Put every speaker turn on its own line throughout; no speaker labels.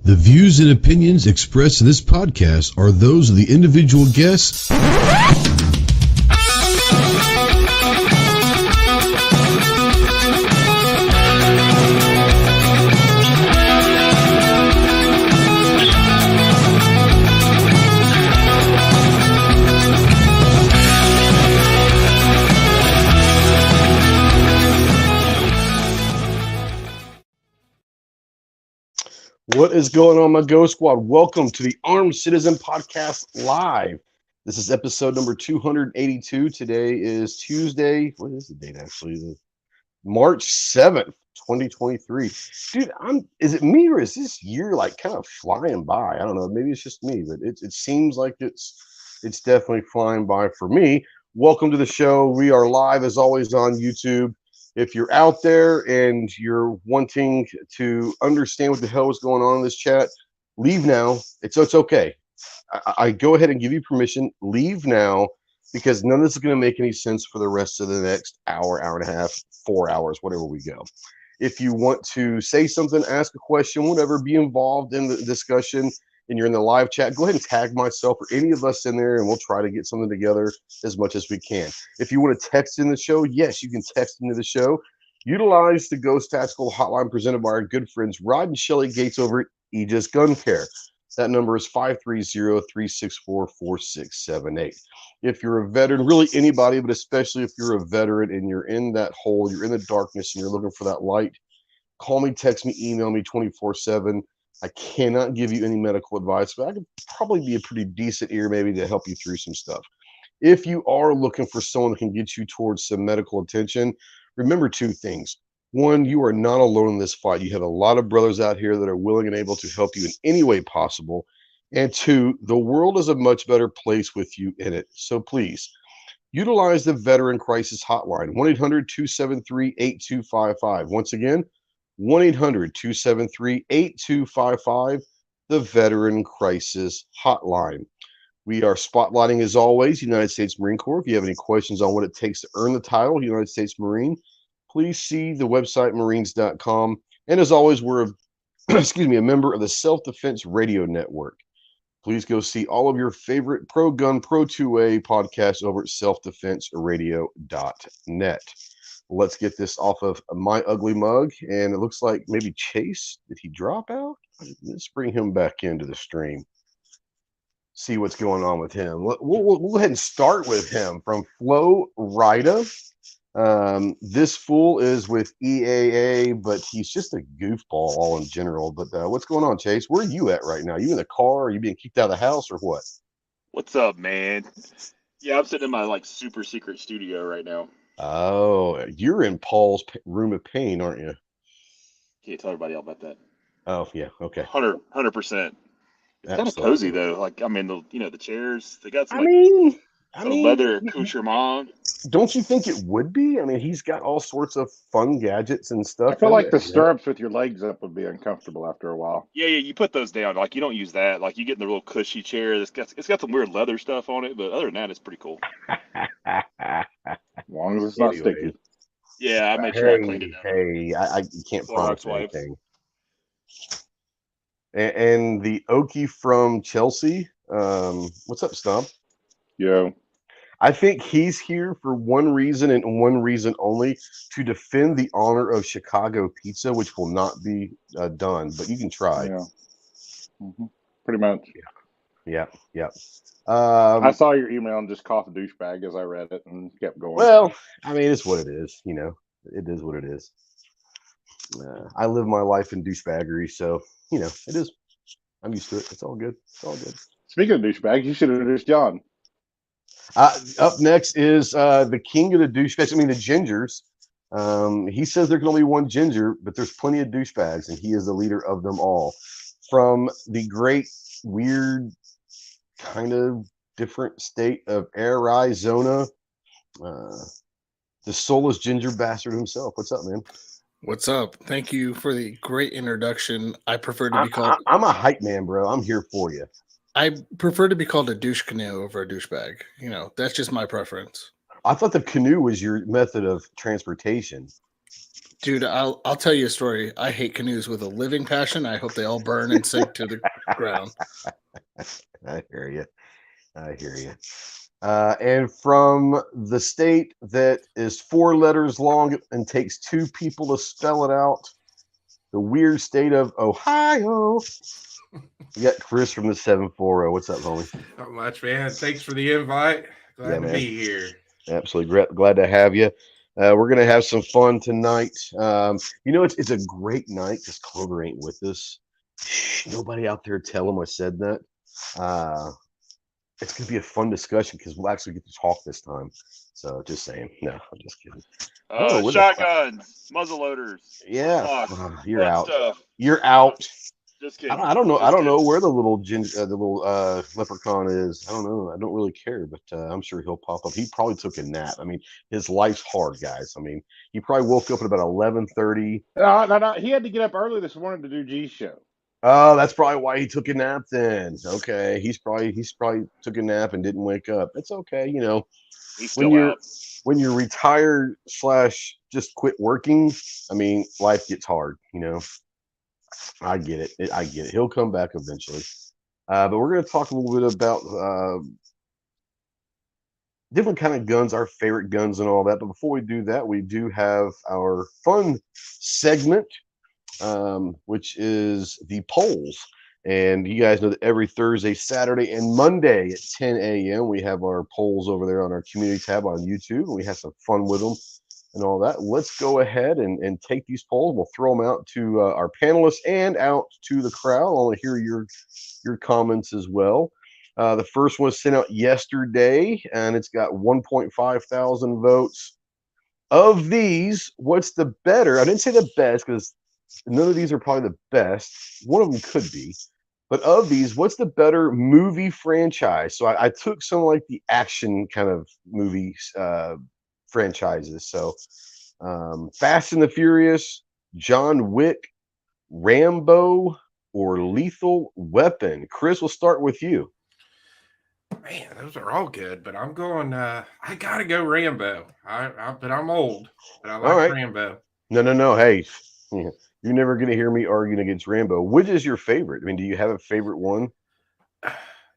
The views and opinions expressed in this podcast are those of the individual guests.
What is going on, my Go Squad? Welcome to the Armed Citizen Podcast Live. This is episode number 282. Today is Tuesday. What is the date, actually? March 7th, 2023. Dude, is it me or is this year like kind of flying by? I don't know. Maybe it's just me, but it seems like it's definitely flying by for me. Welcome to the show. We are live, as always, on YouTube. If you're out there and you're wanting to understand what the hell is going on in this chat, leave now. It's okay. I go ahead and give you permission. Leave now, because none of this is going to make any sense for the rest of the next hour, hour and a half, 4 hours, whatever we go. If you want to say something, ask a question, whatever, be involved in the discussion, and you're in the live chat, go ahead and tag myself or any of us in there, and we'll try to get something together as much as we can. If you want to text in the show, yes, you can text into the show. Utilize the Ghost Tactical Hotline presented by our good friends Rod and Shelly Gates over at Aegis Gun Care. That number is 530-364-4678. If you're a veteran, really anybody, but especially if you're a veteran and you're in that hole, you're in the darkness and you're looking for that light, call me, text me, email me 24/7. I cannot give you any medical advice, but I could probably be a pretty decent ear maybe to help you through some stuff. If you are looking for someone who can get you towards some medical attention, remember two things. One, you are not alone in this fight. You have a lot of brothers out here that are willing and able to help you in any way possible. And two, the world is a much better place with you in it. So please, utilize the Veteran Crisis Hotline, 1-800-273-8255. Once again, 1-800-273-8255, the Veteran Crisis Hotline. We are spotlighting, as always, United States Marine Corps. If you have any questions on what it takes to earn the title United States Marine, please see the website marines.com. And as always, we're a member of the Self-Defense Radio Network. Please go see all of your favorite pro-gun, pro-2A podcasts over at selfdefenseradio.net. Let's get this off of my ugly mug, and it looks like maybe Chase, did he drop out? Let's bring him back into the stream. See what's going on with him. We'll go ahead and start with him from Flo Rida. This fool is with EAA, but he's just a goofball all in general. But what's going on, Chase? Where are you at right now? You in the car? Are you being kicked out of the house or what?
What's up, man? Yeah, I'm sitting in my super secret studio right now.
Oh, you're in Paul's room of pain, aren't you?
Can't tell everybody all about that.
Oh, yeah, okay.
100%. It's kind of cozy though. Like, I mean, the chairs, they got some leather accoutrement.
Don't you think it would be? I mean, he's got all sorts of fun gadgets and stuff.
I feel like the stirrups with your legs up would be uncomfortable after a while.
Yeah, you put those down. Like, you don't use that. Like, you get in the real cushy chair. It's got some weird leather stuff on it, but other than that, it's pretty cool.
As long as it's not sticky.
Yeah, I made sure I cleaned it up.
Hey, I can't promise anything. And the Okie from Chelsea, what's up, Stump?
Yo.
I think he's here for one reason and one reason only, to defend the honor of Chicago pizza, which will not be done, but you can try.
Yeah. Mm-hmm. Pretty much.
Yeah.
I saw your email and just coughed douchebag as I read it and kept going.
Well, I mean, it's what it is. It is what it is. I live my life in douchebaggery, so, it is. I'm used to it. It's all good.
Speaking of douchebags, you should introduce John.
Up next is the king of the douchebags. I mean, the gingers. He says there can only be one ginger, but there's plenty of douchebags, and he is the leader of them all. From the great, weird, kind of different state of Arizona, the soulless ginger bastard himself. What's up, man?
What's up? Thank you for the great introduction. I prefer to be called...
I'm a hype man, bro. I'm here for you.
I prefer to be called a douche canoe over a douchebag. That's just my preference.
I thought the canoe was your method of transportation.
Dude, I'll tell you a story. I hate canoes with a living passion. I hope they all burn and sink to the ground.
I hear you. And from the state that is 4 letters long and takes 2 people to spell it out, the weird state of Ohio. We got Chris from the 740. What's up, homie?
Not much, man. Thanks for the invite. Glad to be here.
Absolutely glad to have you. We're gonna have some fun tonight. It's a great night because Clover ain't with us. Nobody out there tell him I said that. It's gonna be a fun discussion because we'll actually get to talk this time. So just saying. No, I'm just kidding.
Shotguns, muzzle loaders.
Yeah, you're out.
Stuff.
You're out.
Just kidding.
I don't know. I don't know where the little leprechaun is. I don't know. I don't really care, but I'm sure he'll pop up. He probably took a nap. I mean, his life's hard, guys. I mean, he probably woke up at about 11:30.
No. He had to get up early this morning to do G's show.
Oh, that's probably why he took a nap then. Okay, he's probably took a nap and didn't wake up. It's okay,
He's still out.
When you're retired / just quit working, I mean, life gets hard, I get it. He'll come back eventually. But we're going to talk a little bit about different kind of guns, our favorite guns and all that. But before we do that, we do have our fun segment, which is the polls. And you guys know that every Thursday, Saturday, and Monday at 10 a.m. we have our polls over there on our community tab on YouTube. And we have some fun with them and all that. Let's go ahead and take these polls. We'll throw them out to our panelists and out to the crowd. I want to hear your comments as well. The first one was sent out yesterday, and it's got 1.5 thousand votes. Of these, what's the better? I didn't say the best because none of these are probably the best. One of them could be. But of these, what's the better movie franchise? So I took some like the action kind of movie franchises. So Fast and the Furious, John Wick, Rambo, or Lethal Weapon. Chris, we'll start with you.
Man, those are all good, but I'm going. I gotta go Rambo. But I'm old, but I like Rambo.
No. Hey, you're never gonna hear me arguing against Rambo. Which is your favorite? I mean, do you have a favorite one?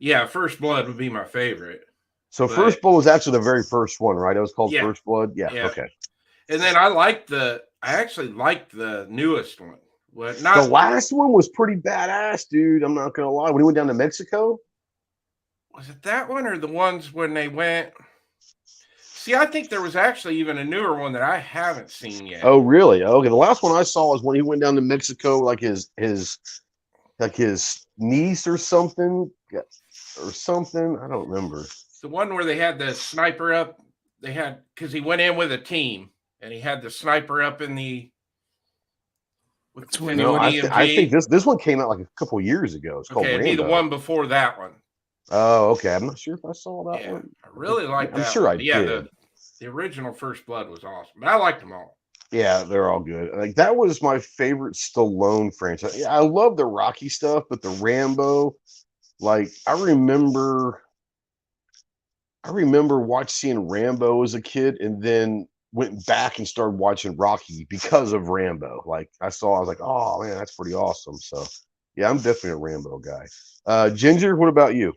Yeah, First Blood would be my favorite.
So First Blood was actually the very first one, right? It was called First Blood. Yeah. Okay.
And then I actually liked the newest one.
The last one was pretty badass, dude. I'm not gonna lie. When he went down to Mexico.
Was it that one or the ones when they went? See, I think there was actually even a newer one that I haven't seen yet.
Oh, really? Okay. The last one I saw was when he went down to Mexico, like his niece or something. I don't remember.
The one where they had the sniper up. Because he went in with a team and he had the sniper up in the.
I think this one came out like a couple years ago. It's called Rambo.
It'd be the one before that one.
Oh, okay. I'm not sure if I saw that one.
I really like that.
I'm sure I did.
The original First Blood was awesome, but I liked them all.
Yeah, they're all good. Like that was my favorite Stallone franchise. Yeah, I love the Rocky stuff, but the Rambo, like I remember seeing Rambo as a kid, and then went back and started watching Rocky because of Rambo. Like I was like, oh man, that's pretty awesome. So yeah, I'm definitely a Rambo guy. Ginger, what about you?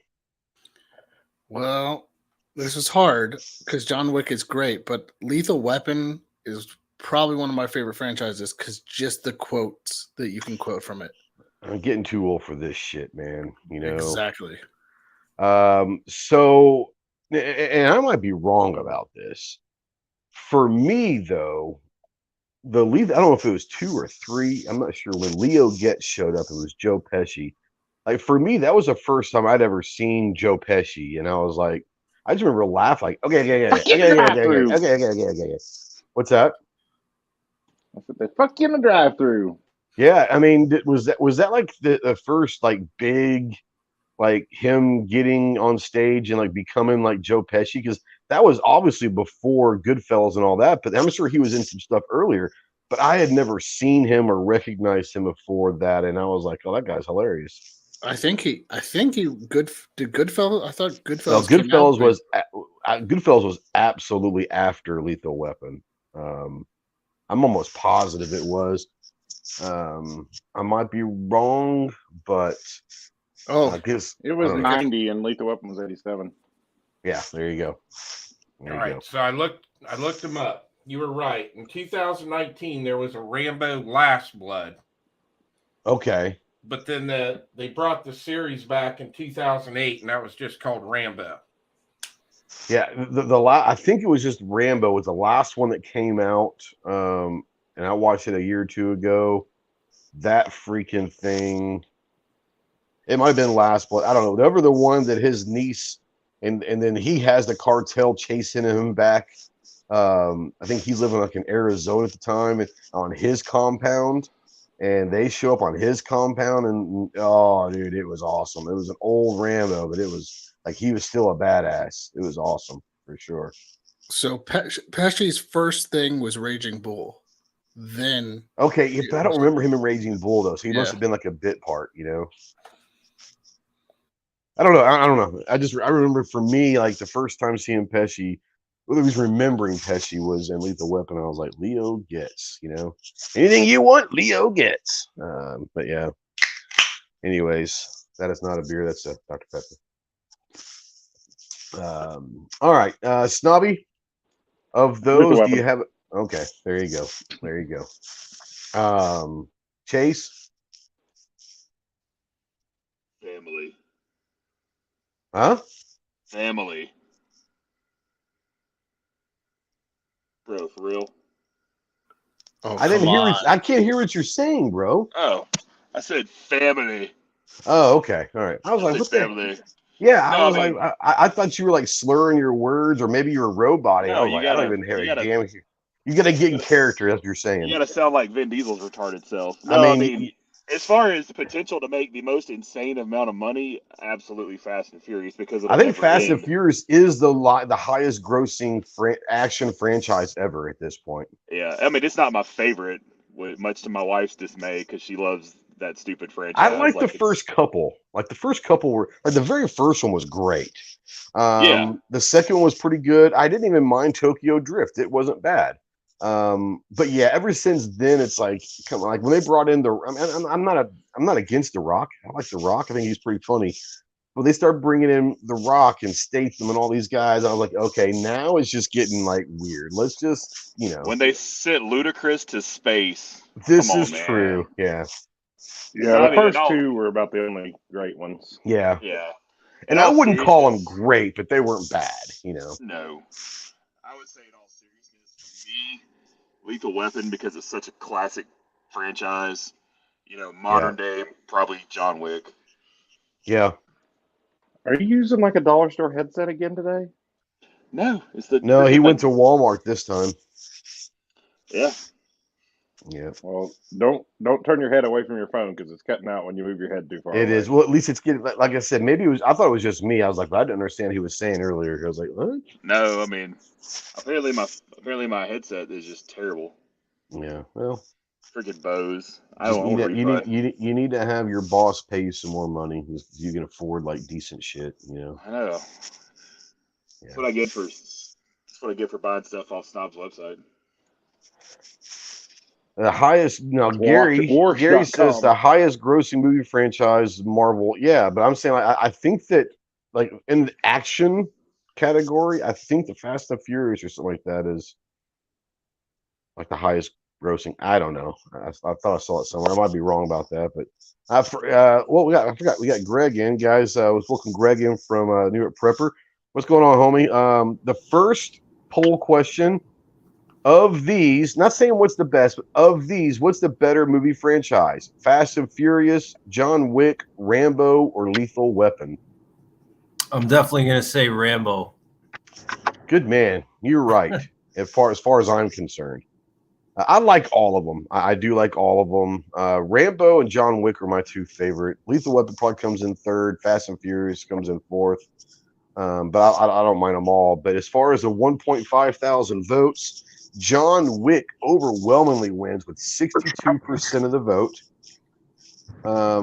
Well, this is hard because John Wick is great, but Lethal Weapon is probably one of my favorite franchises because just the quotes that you can quote from it.
I'm getting too old for this shit, man.
Exactly.
So, and I might be wrong about this. For me, though, I don't know if it was 2 or 3. I'm not sure. When Leo Getz showed up, it was Joe Pesci. Like for me, that was the first time I'd ever seen Joe Pesci, and I was like, I just remember laughing, like, okay. What's that?
I said, they fuck you in the drive-through.
Yeah, I mean, was that like the first like big, like him getting on stage and like becoming like Joe Pesci? Because that was obviously before Goodfellas and all that, but I'm sure he was in some stuff earlier. But I had never seen him or recognized him before that, and I was like, oh, that guy's hilarious.
I think he did Goodfellas. I thought Goodfellas.
Goodfellas was absolutely after Lethal Weapon. I'm almost positive it was. I might be wrong, but I guess
it was 90 and Lethal Weapon was 87.
Yeah, there you go.
All right, so I looked them up. You were right. In 2019, there was a Rambo Last Blood.
Okay.
But then they brought the series back in 2008, and that was just called Rambo.
Yeah, I think it was just Rambo was the last one that came out, and I watched it a year or two ago. That freaking thing. It might have been Last Blood. I don't know. Whatever the one that his niece and then he has the cartel chasing him back. I think he's living like in Arizona at the time on his compound, and they show up on his compound, and oh, dude, it was awesome. It was an old Rambo, but it was like he was still a badass. It was awesome for sure.
So Pesci's first thing was Raging Bull. Then
okay, but I don't remember him in Raging Bull though, so he must have been like a bit part, you know. I don't know. I don't know. I remember for me, like the first time seeing Pesci, at least remembering Pesci was in Lethal Weapon. I was like, Leo gets, you know, anything you want, Leo gets. But yeah. Anyways, that is not a beer. That's a Dr. Pepper. All right, Snobby. Of those, do you have? Okay, there you go. There you go. Chase.
Family.
Huh?
Family. Bro, for real?
Oh, I didn't hear. I can't hear what you're saying, bro.
Oh, I said family.
Oh, okay. All right. I was like, what
family?
Yeah, no, I was like, I thought you were like slurring your words, or maybe you were roboting.
No,
I was like, I don't even hear a damn. You got to get in character. That's what you're saying.
You got to sound like Vin Diesel's retarded self. No, I mean, as far as the potential to make the most insane amount of money, absolutely Fast and Furious, because
I think Fast and Furious is the highest grossing action franchise ever at this point.
Yeah, I mean, it's not my favorite, much to my wife's dismay, because she loves that stupid franchise.
I like the first couple. Like the first couple were like the very first one was great. The second one was pretty good. I didn't even mind Tokyo Drift. It wasn't bad. But yeah, ever since then, it's like, come on, like when they brought in I'm not against The Rock. I like The Rock. I think he's pretty funny. But they start bringing in The Rock and Statham and all these guys. I was like, okay, now it's just getting like weird. Let's just, you know.
When they sent Ludacris to space.
This is true. Yeah.
Yeah, the first two were about the only great ones.
Yeah.
Yeah.
And I wouldn't call them great, but they weren't bad, you know.
No. I would say in all seriousness, for me, Lethal Weapon, because it's such a classic franchise, you know, modern day, probably John Wick.
Yeah.
Are you using like a dollar store headset again today?
No,
No, he went to Walmart this time.
Yeah.
Yeah.
Well, don't turn your head away from your phone because it's cutting out when you move your head too far.
It is. Well, at least it's getting. Like I said, maybe I thought it was just me. I was like, I didn't understand what he was saying earlier. I was like, what?
No, I mean, apparently my headset is just terrible.
Yeah. Well.
Freaking Bose.
You need to have your boss pay you some more money because you can afford like decent shit. You know.
I know. That's what I get for buying stuff off Snob's website.
The highest, Gary says the highest grossing movie franchise, Marvel. Yeah, but I'm saying I think that like in the action category, I think the Fast and Furious or something like that is like the highest grossing. I don't know. I thought I saw it somewhere. I might be wrong about that, but I forgot we got Greg in, guys. I was welcome Greg in from New York Prepper. What's going on, homie? The first poll question. Of these, not saying what's the best, but of these, what's the better movie franchise? Fast and Furious, John Wick, Rambo, or Lethal Weapon?
I'm definitely going to say Rambo.
Good man. You're right. as far as I'm concerned. I like all of them. I do like all of them. Rambo and John Wick are my two favorite. Lethal Weapon probably comes in third. Fast and Furious comes in fourth. But I don't mind them all. But as far as the 1.5 thousand votes, John Wick overwhelmingly wins with 62% of the vote,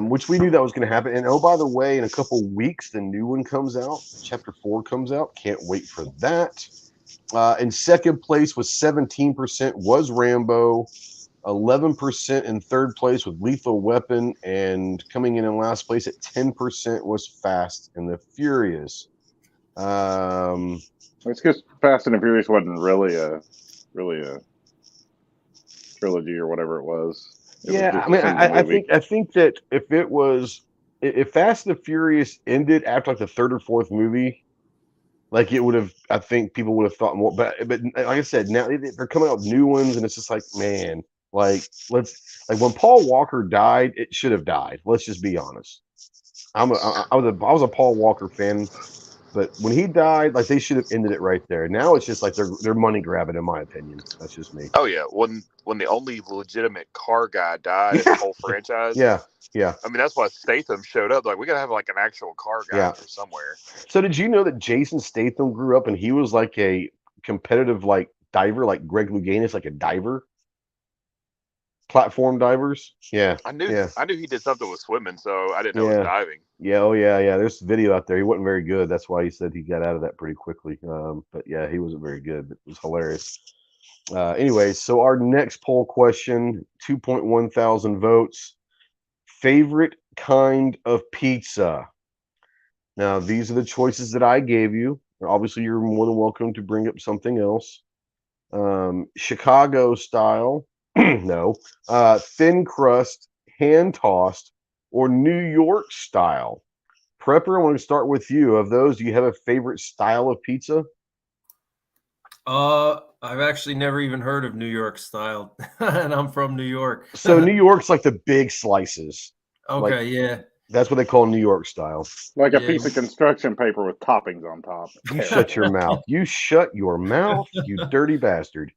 which we knew that was going to happen. And oh, by the way, in a couple weeks, the new one comes out. Chapter 4 comes out. Can't wait for that. In second place with 17% was Rambo. 11% in third place with Lethal Weapon, and coming in last place at 10% was Fast and the Furious.
It's because Fast and the Furious wasn't really a trilogy or whatever it was.
I think that if Fast and the Furious ended after like the third or fourth movie, like it would have, I think people would have thought more. But like I said, now they're coming out with new ones, and it's just like, man. Like when Paul Walker died, it should have died. Let's just be honest. I was a Paul Walker fan, but when he died, like they should have ended it right there. Now it's just like they're money grabbing, in my opinion. That's just me.
Oh yeah, when the only legitimate car guy died in the whole franchise.
Yeah.
I mean, that's why Statham showed up. Like we gotta have like an actual car guy there somewhere.
So did you know that Jason Statham grew up and he was like a competitive like diver, like Greg Louganis, like a diver? Platform divers. Yeah.
I knew he did something with swimming, so I didn't know it was diving.
Yeah, yeah. There's video out there. He wasn't very good. That's why he said he got out of that pretty quickly. But yeah, he wasn't very good, but it was hilarious. Anyways, so our next poll question, 2.1 thousand votes. Favorite kind of pizza. Now, these are the choices that I gave you. Obviously, you're more than welcome to bring up something else. Chicago style. No. Thin crust, hand tossed, or New York style. Prepper, I want to start with you. Of those, do you have a favorite style of pizza?
I've actually never even heard of New York style, and I'm from New York.
So New York's like the big slices.
Okay, yeah.
That's what they call New York style.
Like a piece of construction paper with toppings on top.
You shut your mouth. You shut your mouth, you dirty bastard.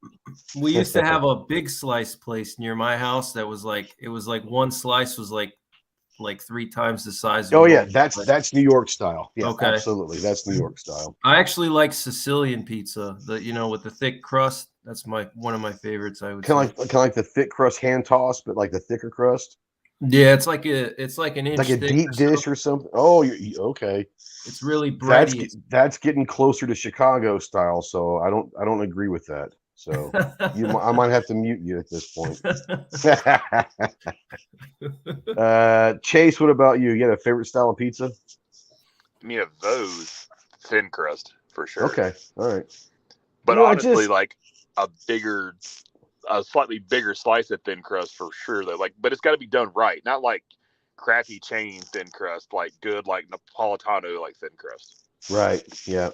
We used to have a big slice place near my house that was like, one slice was like 3 times the size.
Oh yeah, that's New York style. Yeah,
okay.
Absolutely, that's New York style.
I actually like Sicilian pizza, with the thick crust. That's one of my favorites. I would
kind of like the thick crust hand toss, but like the thicker crust.
Yeah, it's like an inch,
like a deep dish or something. Oh, okay.
It's really bready.
That's getting closer to Chicago style, so I don't agree with that. So I might have to mute you at this point. Chase, what about you? You got a favorite style of pizza?
I mean, of those, thin crust for sure.
Okay, all right.
But honestly, like a slightly bigger slice of thin crust for sure. Though, but it's got to be done right, not like crappy chain thin crust, like good, like Napolitano, like thin crust.
Right. Yeah.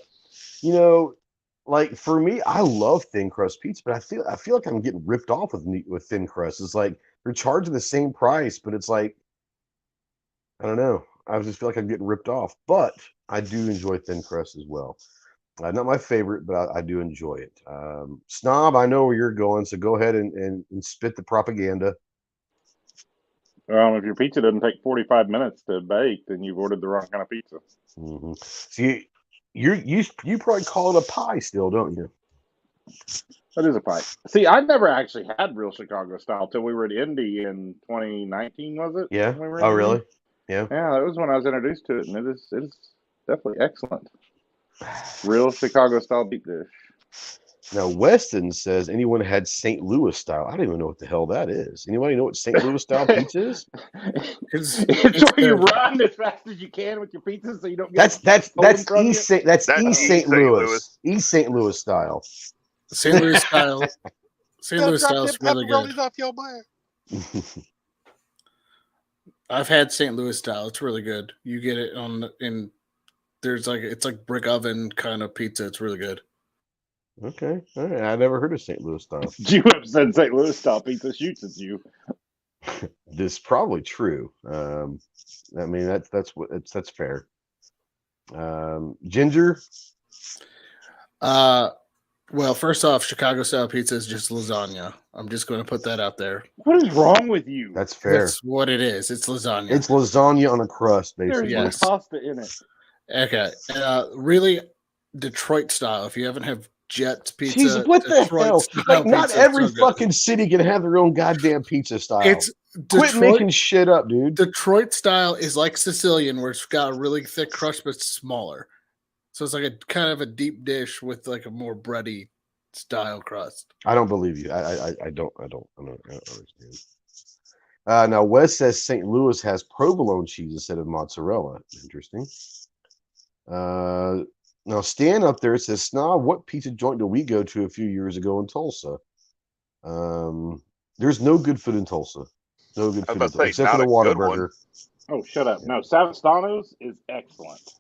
Like for me, I love thin crust pizza, but I feel like I'm getting ripped off with thin crust. It's like they're charging the same price, but it's like I don't know. I just feel like I'm getting ripped off. But I do enjoy thin crust as well. Not my favorite, but I do enjoy it. Snob, I know where you're going, so go ahead and spit the propaganda.
If your pizza doesn't take 45 minutes to bake, then you've ordered the wrong kind of pizza.
Mm-hmm. See, you probably call it a pie still, don't you?
That is a pie. See, I never actually had real Chicago style till we were at Indy in 2019, was it?
Yeah. Oh, really? Yeah.
Yeah, that was when I was introduced to it, and it is definitely excellent. Real Chicago style deep dish.
Now, Weston says anyone had St. Louis style. I don't even know what the hell that is. Anybody know what St. Louis style pizza is?
It's where you run as fast as you can with your pizza, so you don't get.
That's East St. Louis. East St. Louis style.
St. Louis style. St. Louis style is really good.
Off your butt.
I've had St. Louis style. It's really good. You get it it's like brick oven kind of pizza. It's really good.
Okay. All right. I never heard of St. Louis style.
You have said St. Louis style pizza shoots at you.
This is probably true. I mean that's fair. Ginger.
Well, first off, Chicago style pizza is just lasagna. I'm just going to put that out there.
What is wrong with you?
That's fair.
That's what it is. It's lasagna.
It's lasagna on a crust, basically.
There's no pasta in it.
Okay. Really, Detroit style. If you haven't had Jets pizza,
jeez, what
Detroit
the hell? Like, not every fucking city can have their own goddamn pizza style. Quit making shit up, dude.
Detroit style is like Sicilian, where it's got a really thick crust but smaller. So it's like a kind of a deep dish with like a more bready style crust.
I don't believe you. I don't understand. Now Wes says St. Louis has provolone cheese instead of mozzarella. Interesting. Now Stan up there says, Snob, what pizza joint did we go to a few years ago in Tulsa? There's no good food in Tulsa. No good food in Tulsa, except for the Whataburger.
Oh, shut up. No, Savastano's is excellent.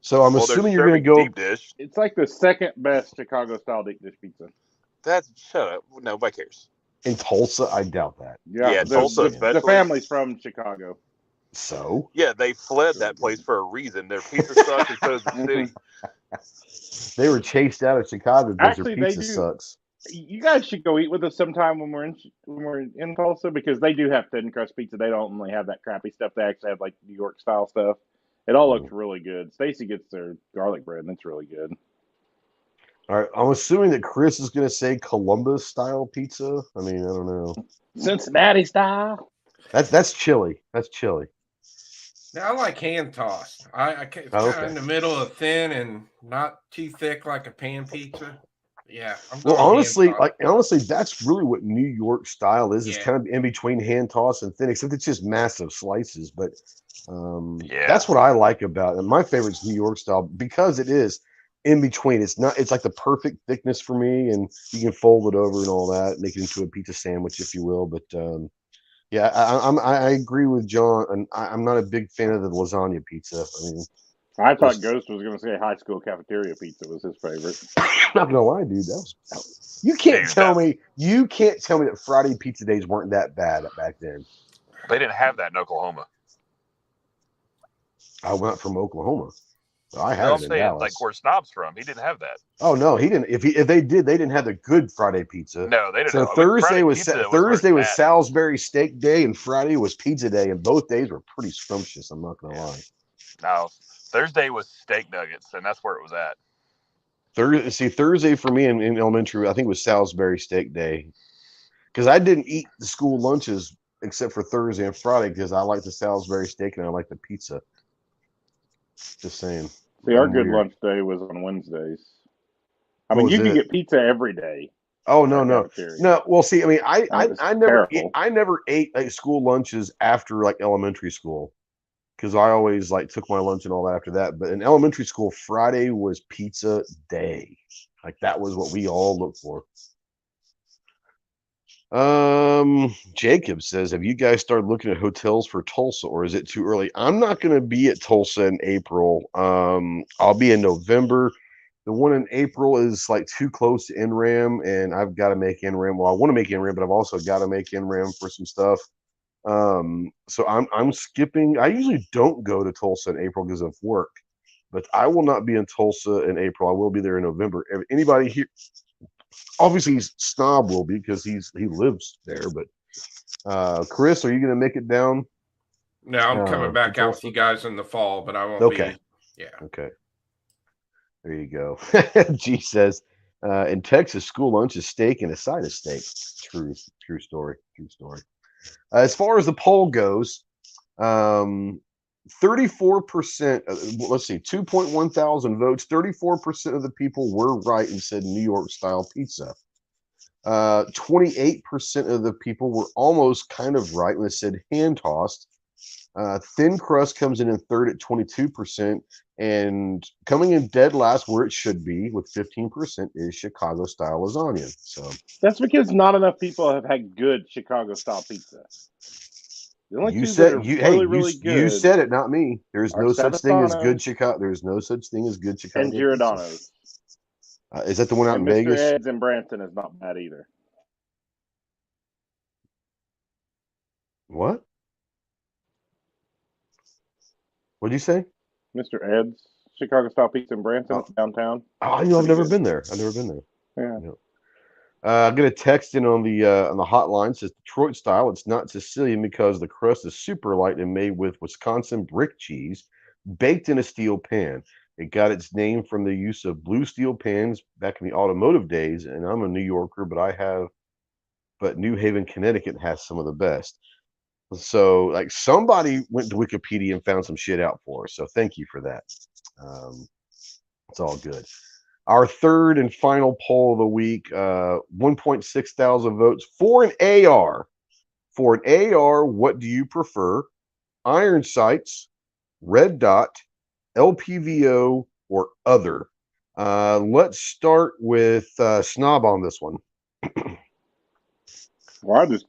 So I'm assuming you're going to go
deep dish.
It's like the second best Chicago style deep dish pizza.
That's shut up. Nobody cares.
In Tulsa, I doubt that.
Yeah, Tulsa especially.
The family's from Chicago.
So?
Yeah, they fled that place for a reason. Their pizza sucks and so does the city.
They were chased out of Chicago because their pizza sucks.
You guys should go eat with us sometime when we're in Tulsa, because they do have thin crust pizza. They don't only have that crappy stuff. They actually have like New York style stuff. It all looks really good. Stacy gets their garlic bread, and it's really good.
All right, I'm assuming that Chris is going to say Columbus style pizza. I mean, I don't know.
Cincinnati style.
That's chili. That's chili.
Now, I like hand tossed. I it's kind of in the middle of thin and not too thick like a pan pizza. Yeah.
Well, honestly, that's really what New York style is. It's kind of in between hand toss and thin, except it's just massive slices. But that's what I like about it. And my favorite is New York style because it is in between. It's like the perfect thickness for me, and you can fold it over and all that, make it into a pizza sandwich, if you will. But yeah, I agree with John, and I'm not a big fan of the lasagna pizza. I mean,
I thought Ghost was going to say high school cafeteria pizza was his favorite.
I'm not gonna lie, dude. You can't tell me that Friday pizza days weren't that bad back then.
They didn't have that in Oklahoma.
I went from Oklahoma. I had it in Dallas.
Like where Snob's from, he didn't have that.
Oh no, he didn't. If they did, they didn't have the good Friday pizza.
No, they didn't.
So Thursday was Salisbury steak day, and Friday was pizza day, and both days were pretty scrumptious. I'm not gonna lie.
No, Thursday was steak nuggets, and that's where it was at.
Thursday for me in elementary, I think it was Salisbury steak day, because I didn't eat the school lunches except for Thursday and Friday because I like the Salisbury steak and I like the pizza. Just saying.
See, our good lunch day was on Wednesdays. I mean, you can get pizza every day.
Oh no. Well, see, I mean, I never ate like school lunches after like elementary school, because I always like took my lunch and all that after that. But in elementary school, Friday was pizza day. Like that was what we all looked for. Jacob says, have you guys started looking at hotels for Tulsa, or is it too early? I'm not going to be at Tulsa in April. I'll be in November. The one in April is like too close to NRAM, and I've got to make NRAM. Well, I want to make NRAM, but I've also got to make NRAM for some stuff. So I'm skipping. I usually don't go to Tulsa in April because of work, but I will not be in Tulsa in April. I will be there in November. If anybody here, obviously Snob will be because he lives there. But Chris, are you going to make it down?
No, I'm coming back out with you guys in the fall, but I won't be. Yeah.
Okay. There you go. G says, in Texas, school lunch is steak and a side of steak. True story. As far as the poll goes, 34%, let's see, 2.1 thousand votes, 34% of the people were right and said New York style pizza. 28% of the people were almost kind of right when they said hand tossed. Thin crust comes in third at 22%, and coming in dead last where it should be with 15% is Chicago style lasagna. So
that's because not enough people have had good Chicago style pizza. The only
you said you said it, not me. There's no such thing as good Chicago. There's no such thing as good Chicago.
And Giordano's.
Is that the one out in Vegas?
Mr. Ed's in Branson is not bad either.
What? What'd you say?
Mr. Ed's Chicago style pizza in Branson, downtown.
Oh, I've never been there.
Yeah.
I get a text in on the hotline. It says Detroit style. It's not Sicilian because the crust is super light and made with Wisconsin brick cheese, baked in a steel pan. It got its name from the use of blue steel pans back in the automotive days. And I'm a New Yorker, but New Haven, Connecticut has some of the best. So, like, somebody went to Wikipedia and found some shit out for us. So, thank you for that. It's all good. Our third and final poll of the week, 1.6 thousand votes for an AR. For an AR, what do you prefer? Iron sights, red dot, LPVO, or other? Let's start with Snob on this one.
Well, I just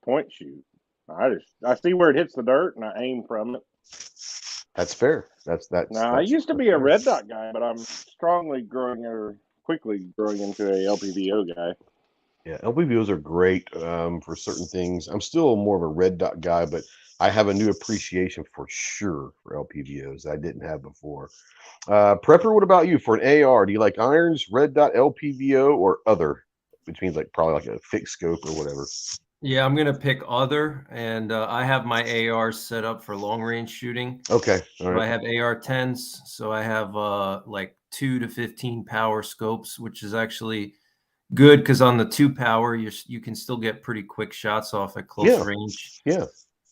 point shoot. I see where it hits the dirt and I aim from it.
That's fair.
Now, I used to be a red dot guy, but I'm quickly growing into a LPVO guy.
Yeah, LPVOs are great for certain things. I'm still more of a red dot guy, but I have a new appreciation for sure for LPVOs that I didn't have before. Prepper, what about you? For an AR, do you like irons, red dot, LPVO, or other? Which means probably like a fixed scope or whatever.
Yeah, I'm gonna pick other, and I have my AR set up for long range shooting.
Okay, all
So
right.
I have AR-10s, so I have like 2 to 15 power scopes, which is actually good because on the 2 power, you can still get pretty quick shots off at close range.
Yeah.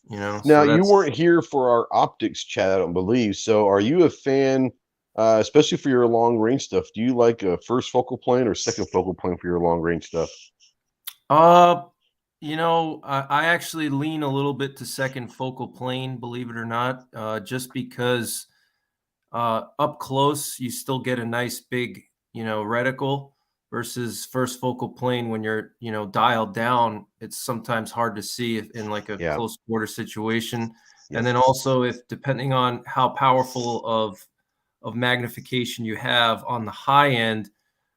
Now
so you weren't here for our optics chat, I don't believe. So are you a fan, especially for your long range stuff? Do you like a first focal plane or second focal plane for your long range stuff?
I actually lean a little bit to second focal plane, believe it or not, just because up close you still get a nice big, reticle versus first focal plane when you're, dialed down. It's sometimes hard to see in like a close quarter situation. Yeah. And then also if depending on how powerful of magnification you have on the high end,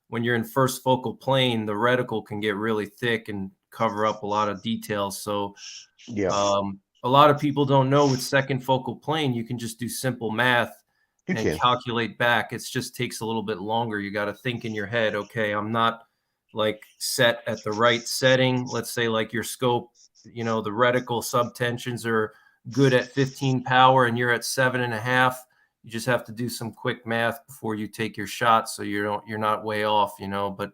when you're in first focal plane, the reticle can get really thick and cover up a lot of details. So a lot of people don't know with second focal plane, you can just do simple math and calculate back. It just takes a little bit longer. You got to think in your head, okay, I'm not like set at the right setting. Let's say like your scope, the reticle subtensions are good at 15 power and you're at 7.5. You just have to do some quick math before you take your shot, so you're not way off, But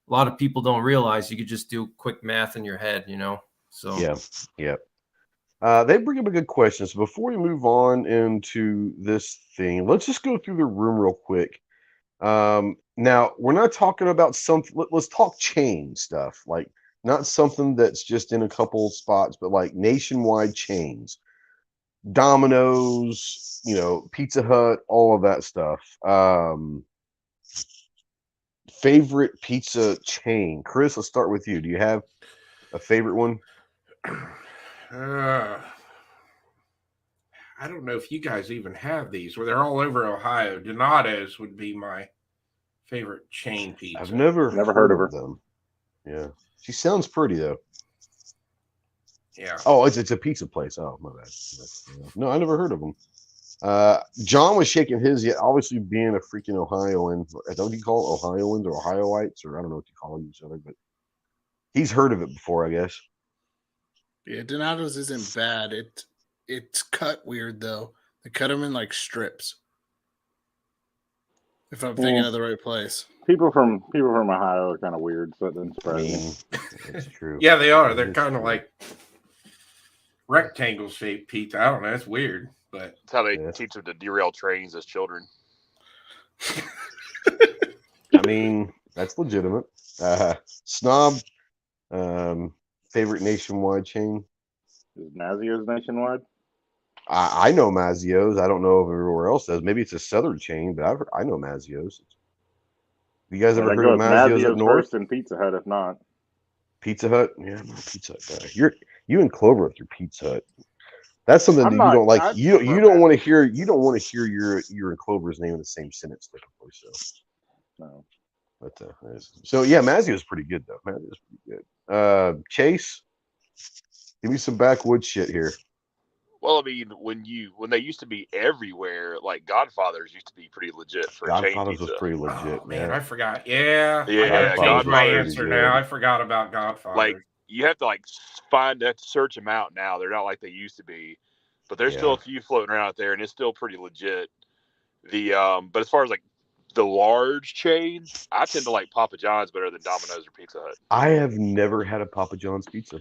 a lot of people don't realize you could just do quick math in your head, So
yeah. They bring up a good question. So before we move on into this thing, let's just go through the room real quick. Now we're not talking about something. Let's talk chain stuff, like not something that's just in a couple spots, but like nationwide chains. Domino's, Pizza Hut, all of that stuff. Favorite pizza chain? Chris, let's start with you. Do you have a favorite one?
I don't know if you guys even have these, where they're all over Ohio. Donato's would be my favorite chain pizza.
I've never heard of them. Yeah. She sounds pretty, though.
Yeah.
Oh, it's a pizza place. Oh, my bad. No, I never heard of them. John was shaking his, yet obviously being a freaking Ohioan. Is that what you call it? Ohioans or Ohioites, or I don't know what you call each other, but he's heard of it before, I guess.
Yeah, Donato's isn't bad. It's cut weird though. They cut them in like strips. If I'm thinking of the right place.
People from Ohio are kind of weird, so it doesn't surprise me.
That's true.
Yeah, they are. They're kind of like rectangle shaped pizza. I don't know. It's weird, but
that's how they teach them to derail trains as children.
I mean, that's legitimate. Snob, favorite nationwide chain?
Is Mazio's nationwide?
I know Mazio's. I don't know if everywhere else does. Maybe it's a southern chain, but I know Mazio's. You guys ever heard of Mazio's up north?
First and Pizza Hut, if not.
Pizza Hut? Yeah, I'm not a Pizza Hut guy. You and Clover with your Pizza Hut. That's something that you don't like. You don't want to hear. You don't want to hear your and Clover's name in the same sentence, typically. So,
no.
But so yeah, Mazio's pretty good though. Mazio's pretty good. Chase, give me some backwoods shit here.
Well, I mean, when they used to be everywhere, like Godfather's used to be pretty legit for
Godfather's was pretty legit.
Oh, man, I forgot.
Yeah,
I gotta change my answer now. I forgot about Godfather.
Like you have to search them out now. They're not like they used to be, but there's still a few floating around out there, and it's still pretty legit. But as far as like the large chains, I tend to like Papa John's better than Domino's or Pizza Hut.
I have never had a Papa John's pizza.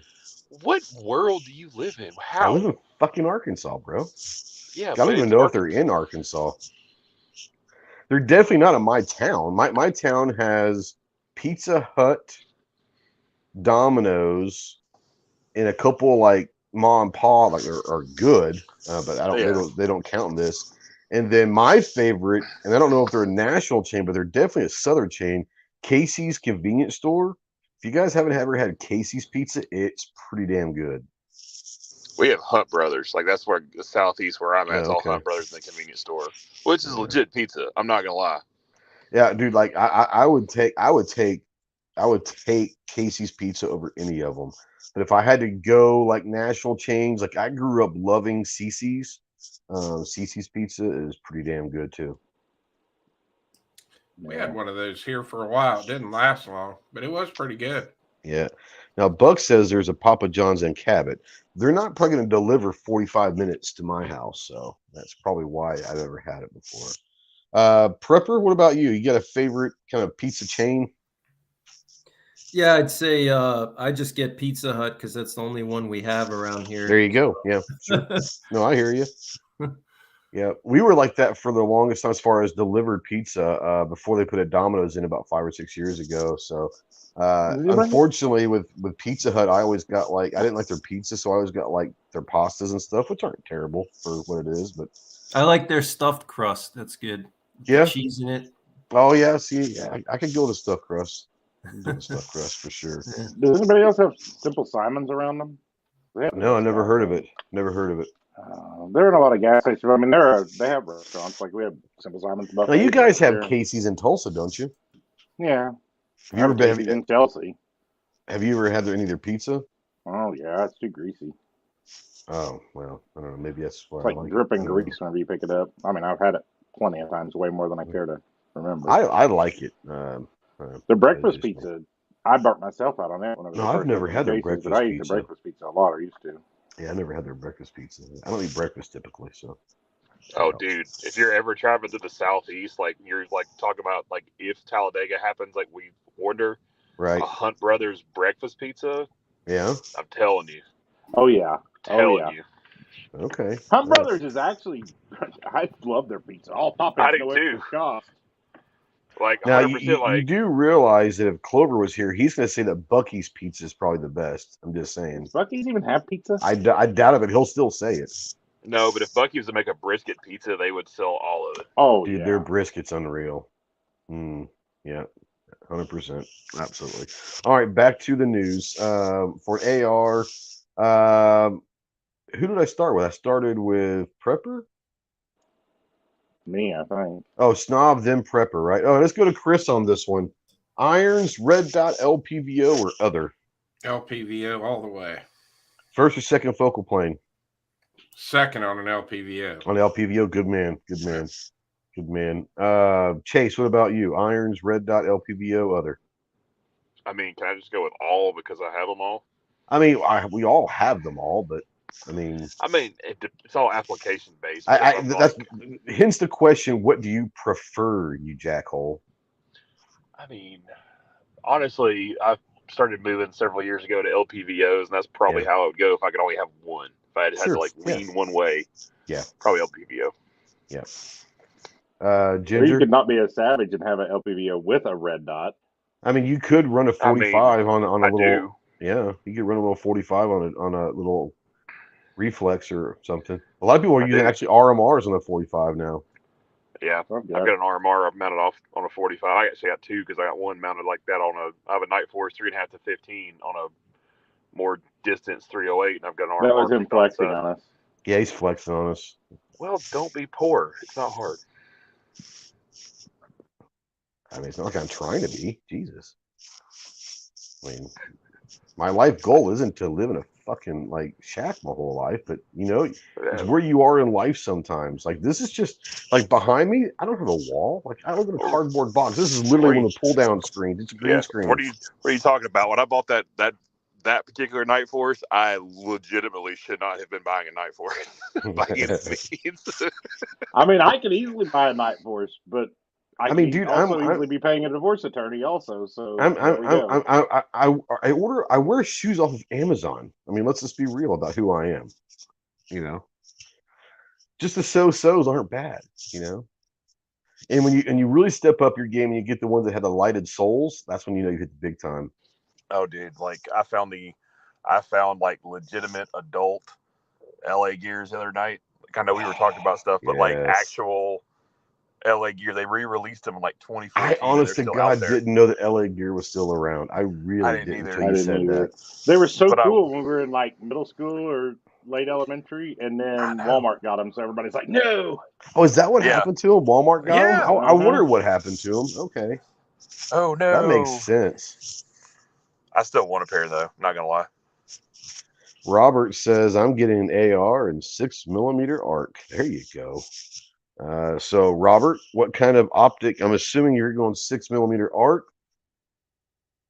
What world do you live in? How?
I live in fucking Arkansas, bro.
Yeah,
I don't even know if they're in Arkansas. They're definitely not in my town. My town has Pizza Hut, Domino's, and a couple like mom and pop like are good, but they don't count in this. And then my favorite, and I don't know if they're a national chain, but they're definitely a southern chain, Casey's convenience store. If you guys haven't ever had Casey's pizza, it's pretty damn good.
We have Hunt Brothers. Like that's where the southeast where I'm at. It's all
Okay.
Hunt Brothers in the convenience store, which is legit pizza. I'm not gonna lie.
Yeah, dude. Like I would take Casey's pizza over any of them. But if I had to go like national chains, like I grew up loving CC's. CC's pizza is pretty damn good too.
We had one of those here for a while. It didn't last long, but it was pretty good.
Yeah. Now Buck says there's a Papa John's in Cabot. They're not probably going to deliver 45 minutes to my house, so that's probably why I've ever had it before. Prepper, what about you? You got a favorite kind of pizza chain?
Yeah, I'd say I just get Pizza Hut because that's the only one we have around here.
There you go. Yeah, sure. No, I hear you. Yeah, we were like that for the longest time as far as delivered pizza before they put a Domino's in about 5 or 6 years ago. So, unfortunately, with Pizza Hut, I always got like I didn't like their pizza, so I always got like their pastas and stuff, which aren't terrible for what it is. But
I like their stuffed crust. That's good.
Yeah,
cheese in it.
Oh yeah, see, yeah, I could go with a stuffed crust. Stuffed crust for sure.
Does anybody else have Simple Simons around them?
No, I never heard of it. Never heard of it.
They're in a lot of gas stations. I mean, they have restaurants. Like we have Simple Simons.
Now you guys have Casey's in Tulsa, don't you?
Yeah.
Have you ever been
in Chelsea?
Have you ever had any of their pizza?
Oh yeah, it's too greasy.
Oh well, I don't know. Maybe that's why.
It's like dripping grease whenever you pick it up. I mean, I've had it plenty of times, way more than I care to remember.
I like it.
The breakfast pizza, I burnt myself out on that one.
No, I've never had their breakfast pizza.
I eat the breakfast pizza a lot, or used to.
Yeah, I never had their breakfast pizza. I don't eat breakfast typically, so.
Oh, dude, if you're ever traveling to the southeast, like you're like talking about, like if Talladega happens, like we order a Hunt Brothers breakfast pizza.
Yeah,
I'm telling you.
Oh yeah,
telling you.
Okay.
Hunt Brothers is actually, I love their pizza. All toppings,
I do
no
too.
extra cost.
Like
now,
100%.
you do realize that if Clover was here, he's going to say that Bucky's pizza is probably the best. I'm just saying.
Does Bucky's even have pizza?
I doubt it, but he'll still say it.
No, but if Bucky was to make a brisket pizza, they would sell all of it.
Oh,
dude, their brisket's unreal. Yeah, 100%, absolutely. All right, back to the news. For AR, who did I start with? I started with Prepper.
Me, I think.
Oh, Snob, then Prepper, right? Oh, let's go to Chris on this one. Irons, Red Dot, LPVO, or other?
LPVO all the way.
First or second focal plane?
Second on an LPVO.
On LPVO, good man. Chase, what about you? Irons, Red Dot, LPVO, other?
I mean, can I just go with all because I have them all?
I mean, we all have them all, but I mean,
it's all application based.
That's hence the question: what do you prefer, you jackhole?
I mean, honestly, I started moving several years ago to LPVOs, and that's probably how it would go if I could only have one. If I had to like lean one way, probably LPVO.
Yeah. Ginger,
or you could not be a savage and have an LPVO with a red dot.
I mean, you could run a 45 on a little.
Do.
Yeah, you could run a little 45 on a little reflex or something. A lot of people are using actually RMRs on the 45 now.
Yeah, I've got an RMR I've mounted off on a 45. I actually got two because I got one mounted like that I have a Night Force 3.5 to 15 on a more distance 308, and I've got an RMR.
That was him flexing on us.
Yeah, he's flexing on us.
Well, don't be poor. It's not hard.
I mean, it's not like I'm trying to be. Jesus. I mean, my life goal isn't to live in a fucking like shack my whole life, but it's where you are in life sometimes. Like this is just like behind me. I don't have a wall. Like I live in a cardboard box. This is literally one of the pull down screens. It's a green screen.
What are you talking about? When I bought that particular Night Force, I legitimately should not have been buying a Night Force by any means.
I mean, I could easily buy a Night Force, but I mean,
dude,
also easily be paying a divorce attorney also. So
I wear shoes off of Amazon. I mean, let's just be real about who I am. Just the so-sos aren't bad. And when you really step up your game and you get the ones that have the lighted soles, that's when you know you hit the big time.
Oh, dude! Like I found like legitimate adult LA gears the other night. Like, I know we were talking about stuff, but like actual LA gear, they re-released them in like 2014.
I honest to God
there.
didn't know that LA gear was still around. I really didn't until you said that.
They were so cool when we were in like middle school or late elementary, and then Walmart got them, so everybody's like, "No!"
Oh, is that what happened to him? Walmart got him? I wonder what happened to him. Okay.
Oh no,
that makes sense.
I still want a pair though. Not gonna lie.
Robert says I'm getting an AR and 6mm arc. There you go. So Robert, what kind of optic? I'm assuming you're going 6mm arc.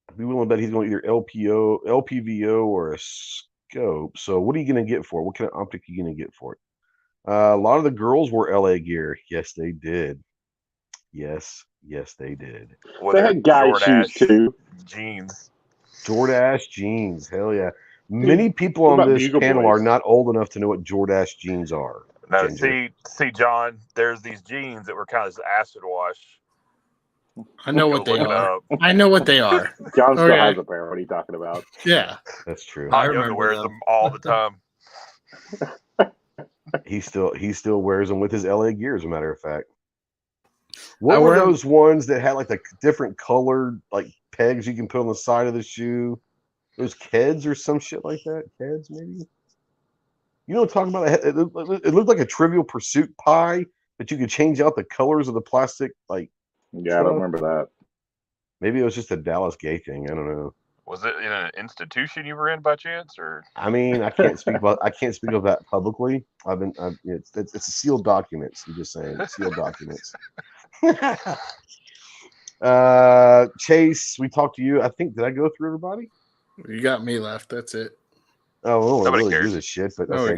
I'd be willing to bet he's going either LPVO, or a scope. So what are you going to get for it? What kind of optic are you going to get for it? A lot of the girls wore LA gear. Yes, they did. Yes, they did.
They had guy shoes too.
Jeans.
Jordache jeans. Hell yeah. Many people on this panel are not old enough to know what Jordache jeans are.
No, see, John, there's these jeans that were kind of acid wash.
I know what they are. I know what they are.
John still has a pair. What are you talking about?
Yeah,
that's true.
Hot Yoga wears them all the time.
He still wears them with his LA gear, as a matter of fact. What were those ones that had like the different colored like pegs you can put on the side of the shoe? Those Keds or some shit like that? Keds, maybe? You know what I'm talking about? It looked like a Trivial Pursuit pie, but you could change out the colors of the plastic. Like,
yeah, I don't remember that.
Maybe it was just a Dallas gay thing. I don't know.
Was it in an institution you were in by chance, or?
I mean, I can't speak about that publicly. It's a sealed documents. I'm just saying, sealed documents. Chase, we talked to you. I think, did I go through everybody?
You got me left. That's it.
Oh, we don't really do this shit, but okay,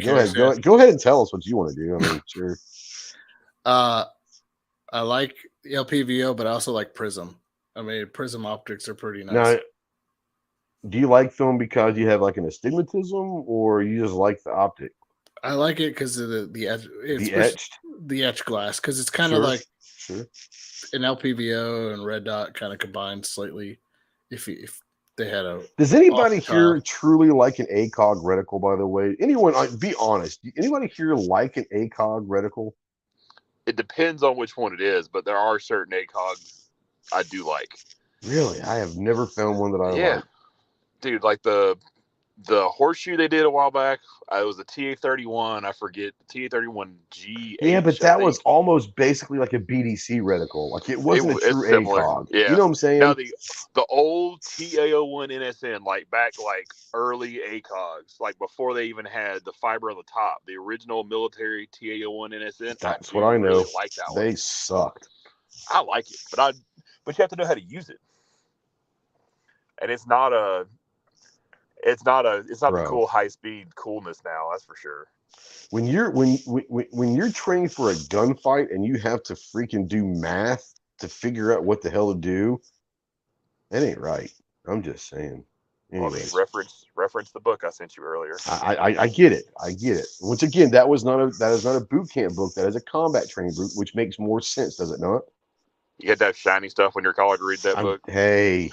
go ahead and tell us what you want to do. I mean, sure.
I like LPVO, but I also like Prism. I mean, Prism optics are pretty nice.
Now, do you like them because you have like an astigmatism, or you just like the optic?
I like it because of the etched glass, because it's kind of like an LPVO and red dot kind of combined slightly. If they had a,
does anybody here truly like an ACOG reticle? By the way, anyone? Be honest. Anybody here like an ACOG reticle?
It depends on which one it is, but there are certain ACOGs I do like.
Really, I have never found one that I like.
Dude, like the horseshoe they did a while back. It was the TA31. I forget, TA31G.
Yeah, but that was almost basically like a BDC reticle. Like it wasn't a true ACOG. Yeah. You know what I'm saying?
Now the old TA01 NSN, like back like early ACOGs, like before they even had the fiber on the top, the original military TA01 NSN.
That's what I know.
Really like that one.
They sucked.
I like it, but you have to know how to use it. And it's not the cool high speed coolness now, that's for sure.
When you're training for a gunfight and you have to freaking do math to figure out what the hell to do, that ain't right. I'm just saying.
Anyways. Well, I mean, reference the book I sent you earlier.
I get it. Once again, that is not a boot camp book. That is a combat training book, which makes more sense, does it not?
You had to have shiny stuff when you're college to read that book.
Hey.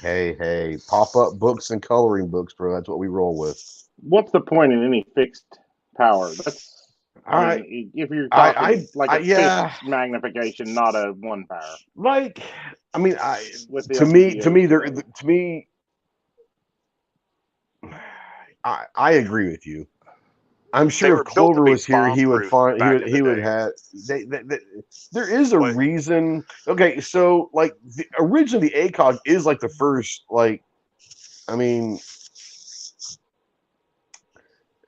Pop-up books and coloring books, bro. That's what we roll with.
What's the point in any fixed power? That's if you're talking fixed magnification, not a one power.
Like, I mean, to me, I agree with you. I'm sure if Clover was here, he would find he would have. There is a reason. Okay, so like originally the ACOG is like the first. Like, I mean,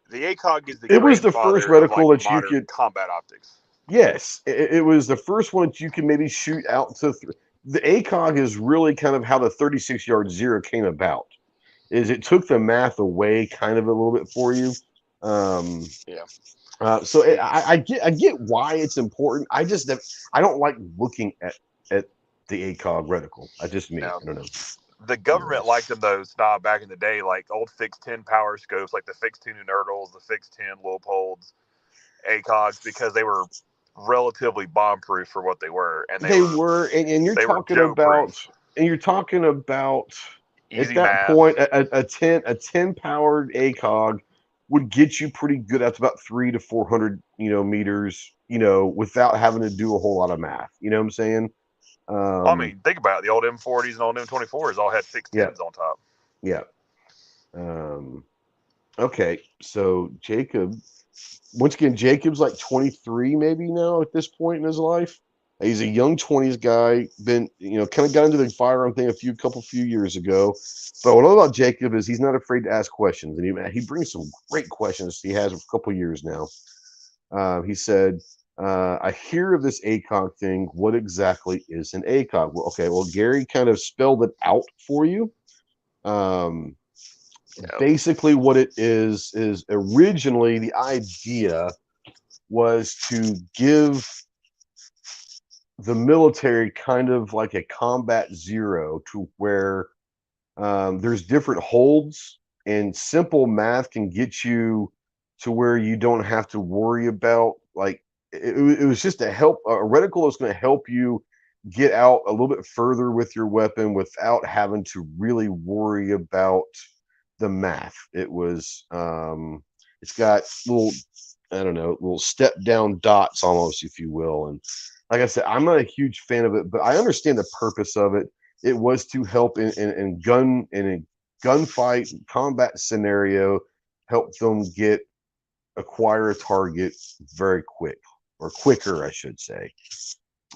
the ACOG is
it was the first reticle that you could
combat optics.
Yes, it was the first one that you can maybe shoot out to. The ACOG is really kind of how the 36-yard zero came about. Is it took the math away kind of a little bit for you. So I get why it's important. I don't like looking at the ACOG reticle. I don't know.
The government liked them though, back in the day, like old Fix 10 power scopes, like the Fix 2 Nerdles, the Fix 10 Leopolds, ACOGs, because they were relatively bomb-proof for what they were, and
they were, and you're
they were
talking
Joe-proof.
about
Easy
at that
math.
point a 10 powered ACOG would get you pretty good at about 300 to 400 meters, without having to do a whole lot of math. You know what I'm saying?
I mean, think about it. The old M40s and old M24s all had fixed
Yeah.
tens on top.
Yeah. Okay, so Jacob, once again, Jacob's like 23 maybe now at this point in his life. He's a young 20s guy, been, kind of got into the firearm thing a couple few years ago. But what I love about Jacob is he's not afraid to ask questions, and he brings some great questions. He has for a couple years now. He said, I hear of this ACOG thing. What exactly is an ACOG? Well, okay, well, Gary kind of spelled it out for you. Basically what it is originally the idea was to give the military kind of like a combat zero, to where there's different holds, and simple math can get you to where you don't have to worry about, like, it was just a reticle that's going to help you get out a little bit further with your weapon without having to really worry about the math. It was it's got little step down dots almost, if you will. And like I said, I'm not a huge fan of it, but I understand the purpose of it. It was to help in a gunfight combat scenario, help them acquire a target very quick, or quicker, I should say.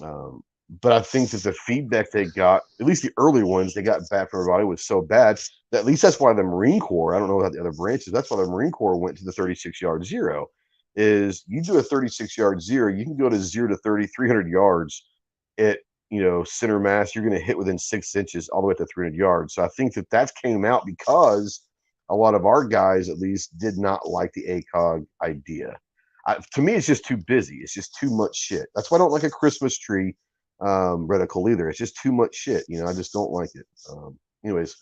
But I think that the feedback they got, at least the early ones they got back from everybody, was so bad that at least that's why the Marine Corps, I don't know about the other branches, that's why the Marine Corps went to the 36-yard zero. Is you do a 36-yard zero, you can go to 0 to 300 yards at center mass. You're going to hit within 6 inches all the way to 300 yards. So I think that came out because a lot of our guys, at least, did not like the ACOG idea. To me, it's just too busy. It's just too much shit. That's why I don't like a Christmas tree reticle either. It's just too much shit. I just don't like it. Anyways.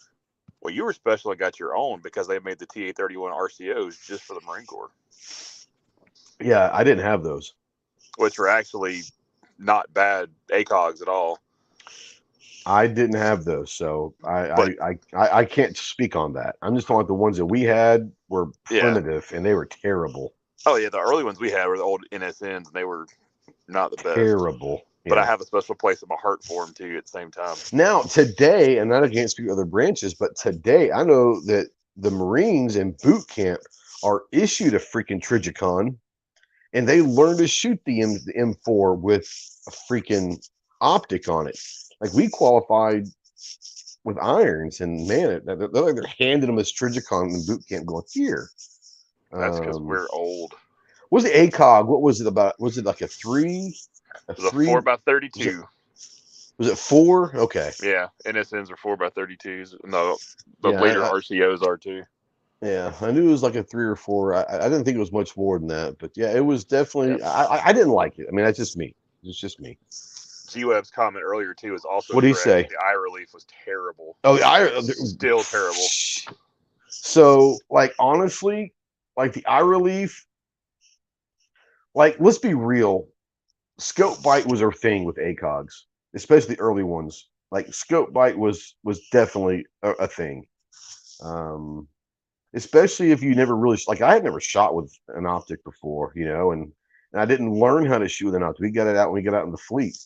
Well, you were special and got your own because they made the TA-31 RCOs just for the Marine Corps.
Yeah, I didn't have those. Which
were actually not bad ACOGs at all.
I didn't have those, so I can't speak on that. I'm just talking about the ones that we had were primitive, and they were terrible.
Oh yeah, the early ones we had were the old NSNs, and they were not the best.
Terrible.
But I have a special place in my heart for them too. At the same time.
Now today, and I can't speak to other branches, but today I know that the Marines in boot camp are issued a freaking Trigicon, and they learn to shoot the M4 with a freaking optic on it. Like, we qualified with irons, and man, they're handing them a Trigicon in boot camp, going, here.
That's because we're old.
What was the ACOG? What was it about? Was it like a 3?
It was a 4x32.
Was it 4? Okay.
Yeah, NSNs are 4x32s. No, the later RCOs are too.
Yeah, I knew it was like a 3 or 4. I didn't think it was much more than that, but yeah, it was definitely. Yeah. I didn't like it. I mean, that's just me. It's just me.
G-Web's comment earlier too is also.
What did he say?
The eye relief was terrible.
Oh, the eye
still terrible.
So, like, honestly, like the eye relief. Like, let's be real. Scope bite was a thing with ACOGs, especially the early ones. Like, scope bite was definitely a thing. Especially if you never really, like, I had never shot with an optic before, and I didn't learn how to shoot with an optic. We got it out when we got out in the fleet.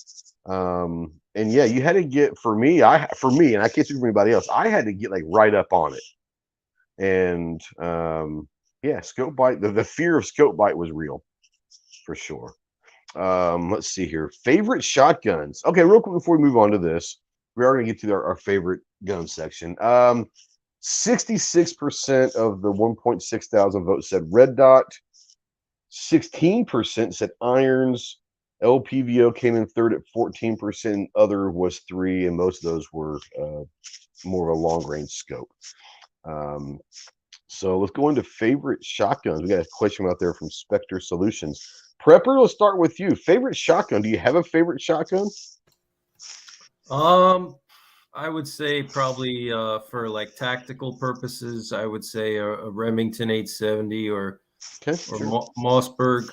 And yeah, you had to get, for me, and I can't speak for anybody else, I had to get like right up on it. And yeah, scope bite, the fear of scope bite was real, for sure. Let's see here. Favorite shotguns. Okay, real quick before we move on to this, we are going to get to our favorite gun section. 66% of the 1.6 thousand votes said red dot. 16% said irons. LPVO came in third at 14%. Other was 3%, and most of those were more of a long range scope. So let's go into favorite shotguns. We got a question out there from Spectre Solutions. Prepper, let's start with you. Favorite shotgun? Do you have a favorite shotgun?
I would say probably for like tactical purposes, I would say a Remington 870 or
Okay.
or
Sure.
Mossberg.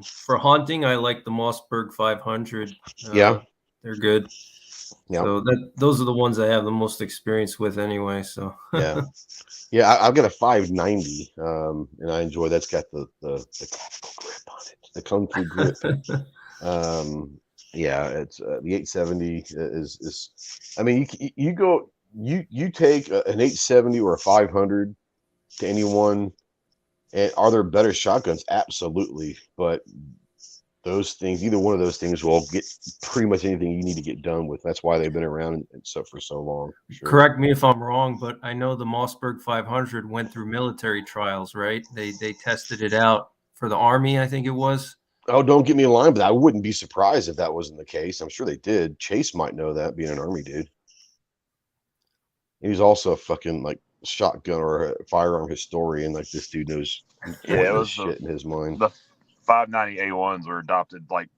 For hunting, I like the Mossberg 500.
Yeah.
They're good.
Yeah.
So those are the ones I have the most experience with anyway. So
Yeah. Yeah. I've got a 590, and I enjoy that's got the tactical grip on it, the kung fu grip. Yeah, it's the 870 is. I mean, you take an 870 or a 500 to anyone, and are there better shotguns? Absolutely, but those things, either one of those things, will get pretty much anything you need to get done with. That's why they've been around and so for so long. Sure.
Correct me if I'm wrong, but I know the Mossberg 500 went through military trials, right? They tested it out for the Army, I think it was.
Oh, don't get me in line, but I wouldn't be surprised if that wasn't the case. I'm sure they did. Chase might know that, being an Army dude. He's also a fucking like shotgun or a firearm historian. Like this dude knows
Yeah, it was
shit in his mind.
The 590 A1s were adopted. Like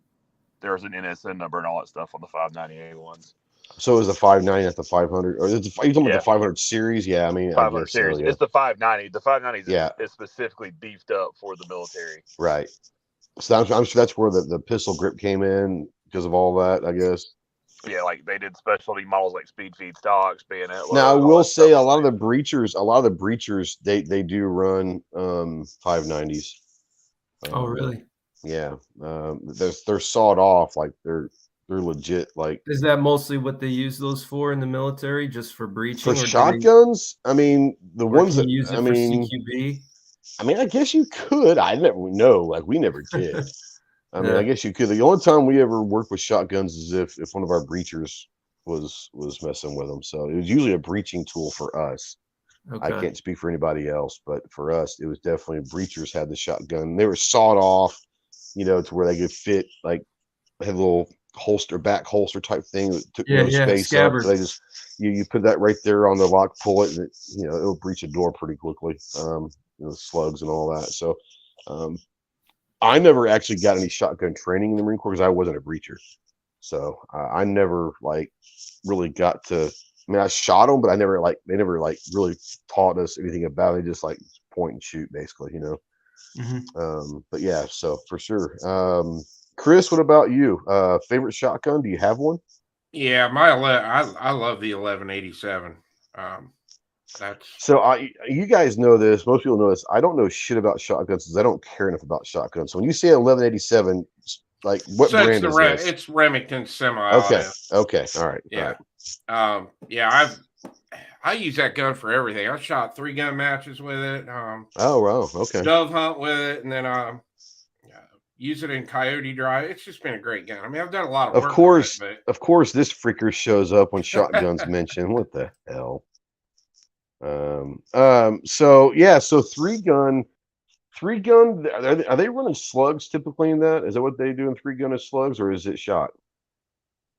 there was an NSN number and all that stuff on the 590 A1s.
So is the 590 at the 500, or are you talking about
Yeah.
the 500 series? Yeah, I mean,
500
I guess
series.
so, yeah.
It's the 590. The 590
Yeah.
is specifically beefed up for the military.
Right. So I'm sure that's where the pistol grip came in because of all that, I guess.
Yeah, like they did specialty models like speed feed stocks, bayonet.
Now I
load, all
will
that
say
stuff.
a lot of the breachers they do run 590s.
Oh, really?
Yeah. They're sawed off, like they're legit. Like,
Is that mostly what they use those for in the military, just for breaching?
for
or do they-
shotguns, I mean, the
or
ones
can
that
you use it
I
for
mean,
CQB?
I mean, I guess you could. I never know. Like, we never did. I mean,
Yeah.
I guess you could. The only time we ever worked with shotguns is if one of our breachers was messing with them. So it was usually a breaching tool for us. I
Okay.
can't speak for anybody else, but for us, it was definitely breachers had the shotgun. They were sawed off, to where they could fit, like, had a little back holster type thing that took no space up. So they just you put that right there on the lock, pull it, and it'll breach a door pretty quickly. Slugs and all that. So I never actually got any shotgun training in the Marine Corps because I wasn't a breacher. So I never really got to. I mean, I shot them, but they never really taught us anything about it. They just point and shoot, basically,
Mm-hmm.
But yeah, so for sure. Chris, what about you? Favorite shotgun? Do you have one?
Yeah, I love the 1187. That's
So you guys know this. Most people know this. I don't know shit about shotguns because I don't care enough about shotguns. So when you say 1187, like what
so
brand is this?
it's Remington semi.
Okay. Okay. All right.
Yeah.
All right.
Yeah. I use that gun for everything. I shot 3-gun matches with it.
Oh wow. Okay.
Dove hunt with it, and then use it in coyote drive. It's just been a great gun. I mean, I've done a lot of work.
Of course, this freaker shows up when shotguns mentioned. What the hell? So yeah, so 3-gun. Are they running slugs typically in that? Is that what they do in 3-gun is slugs, or is it shot?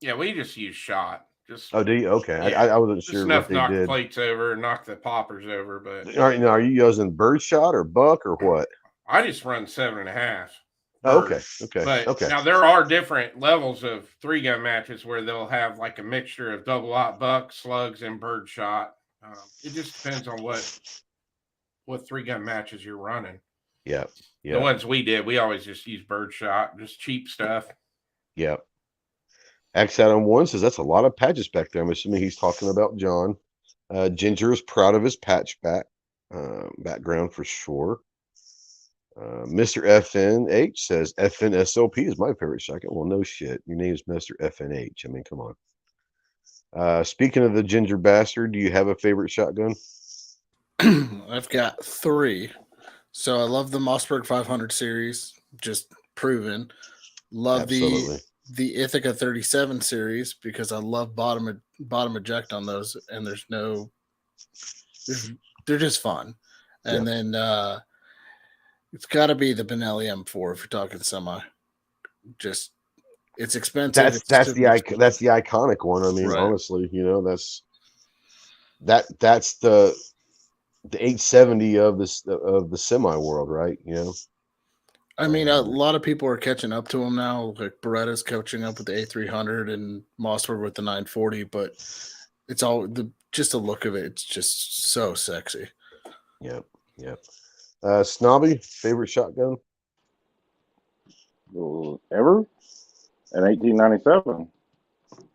Yeah, we just use shot.
Oh, do you? Okay,
yeah,
I wasn't
just
sure
enough
what they
knock
did.
plates over, knock the poppers over. But
All right, now are you using bird shot or buck or what?
I just run 7.5.
Oh, okay.
But
Okay.
now there are different levels of 3-gun matches where they'll have like a mixture of double aught buck, slugs, and bird shot. It just depends on what 3-gun matches you're running.
Yeah.
The ones we did, we always just use bird shot, just cheap stuff.
Yeah. X out on 1 says that's a lot of patches back there. I'm assuming he's talking about John. Ginger is proud of his patch background for sure. Mr. FNH says FNSOP is my favorite shotgun. Well, no shit. Your name is Mr. FNH. I mean, come on. Speaking of the ginger bastard, do you have a favorite shotgun?
I've got 3. So I love the Mossberg 500 series, just proven. Love
Absolutely.
the Ithaca 37 series because I love bottom eject on those, and they're just fun. And then it's got to be the Benelli M4 if you're talking semi. Just it's expensive.
That's the iconic one. I mean,
Right.
honestly, that's the 870 of the semi world, right?
I mean, a lot of people are catching up to him now. Like Beretta's catching up with the A300 and Mossberg with the 940, but it's all just the look of it. It's just so sexy.
Yep. Snobby, favorite shotgun?
Ever? In 1897.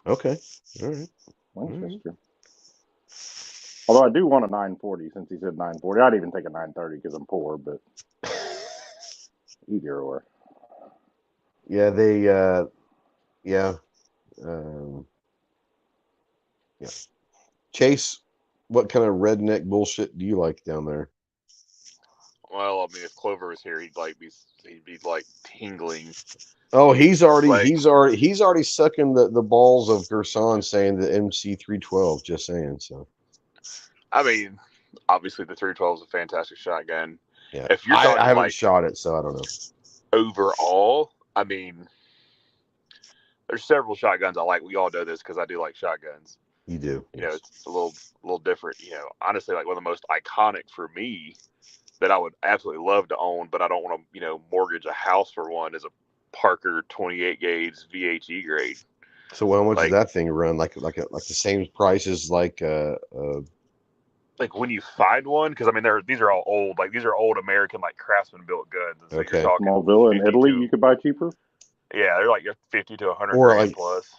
Okay. All right.
Winchester. Although I do want a 940 since he said 940. I'd even take a 930 because I'm poor, but either or.
Yeah, they yeah. Yeah. Chase, what kind of redneck bullshit do you like down there?
Well, I mean, if Clover was here, he'd be like tingling.
Oh, he's already
Like-
he's already sucking the balls of Gerson saying the MC312. Just saying. So
I mean, obviously the 312 is a fantastic shotgun.
yeah,
If you're talking
I haven't
like
shot it, so I don't know.
overall, I mean, there's several shotguns I like. We all know this because I do like shotguns.
You do.
You know, it's a little different. You know, honestly, like one of the most iconic for me that I would absolutely love to own, but I don't want to, mortgage a house for one is a Parker 28 gauge VHE grade.
So how much does that thing run? Like the same price as like
when you find one, because I mean these are all old, like these are old American like craftsman built guns. And so
okay.
you're talking
Smallville in Italy, you could buy cheaper.
Yeah, they're like 50 to 100
or
grand
like
plus.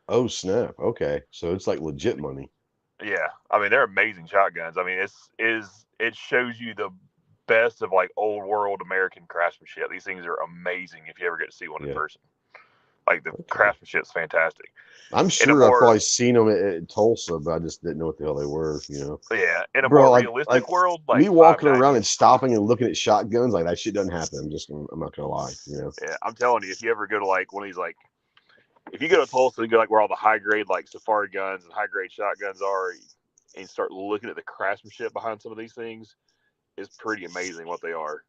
Oh snap! Okay, so it's like legit money.
Yeah, I mean they're amazing shotguns. I mean it shows you the best of like old world American craftsmanship. These things are amazing if you ever get to see one in person. Like the craftsmanship's fantastic.
I'm sure I've probably seen them at Tulsa, but I just didn't know what the hell they were.
Yeah, in a more realistic world, like
me walking around and stopping and looking at shotguns, like that shit doesn't happen. I'm not gonna lie.
Yeah, I'm telling you, if you ever go to like one of these if you go to Tulsa and go like where all the high grade like safari guns and high grade shotguns are, and start looking at the craftsmanship behind some of these things, it's pretty amazing what they are.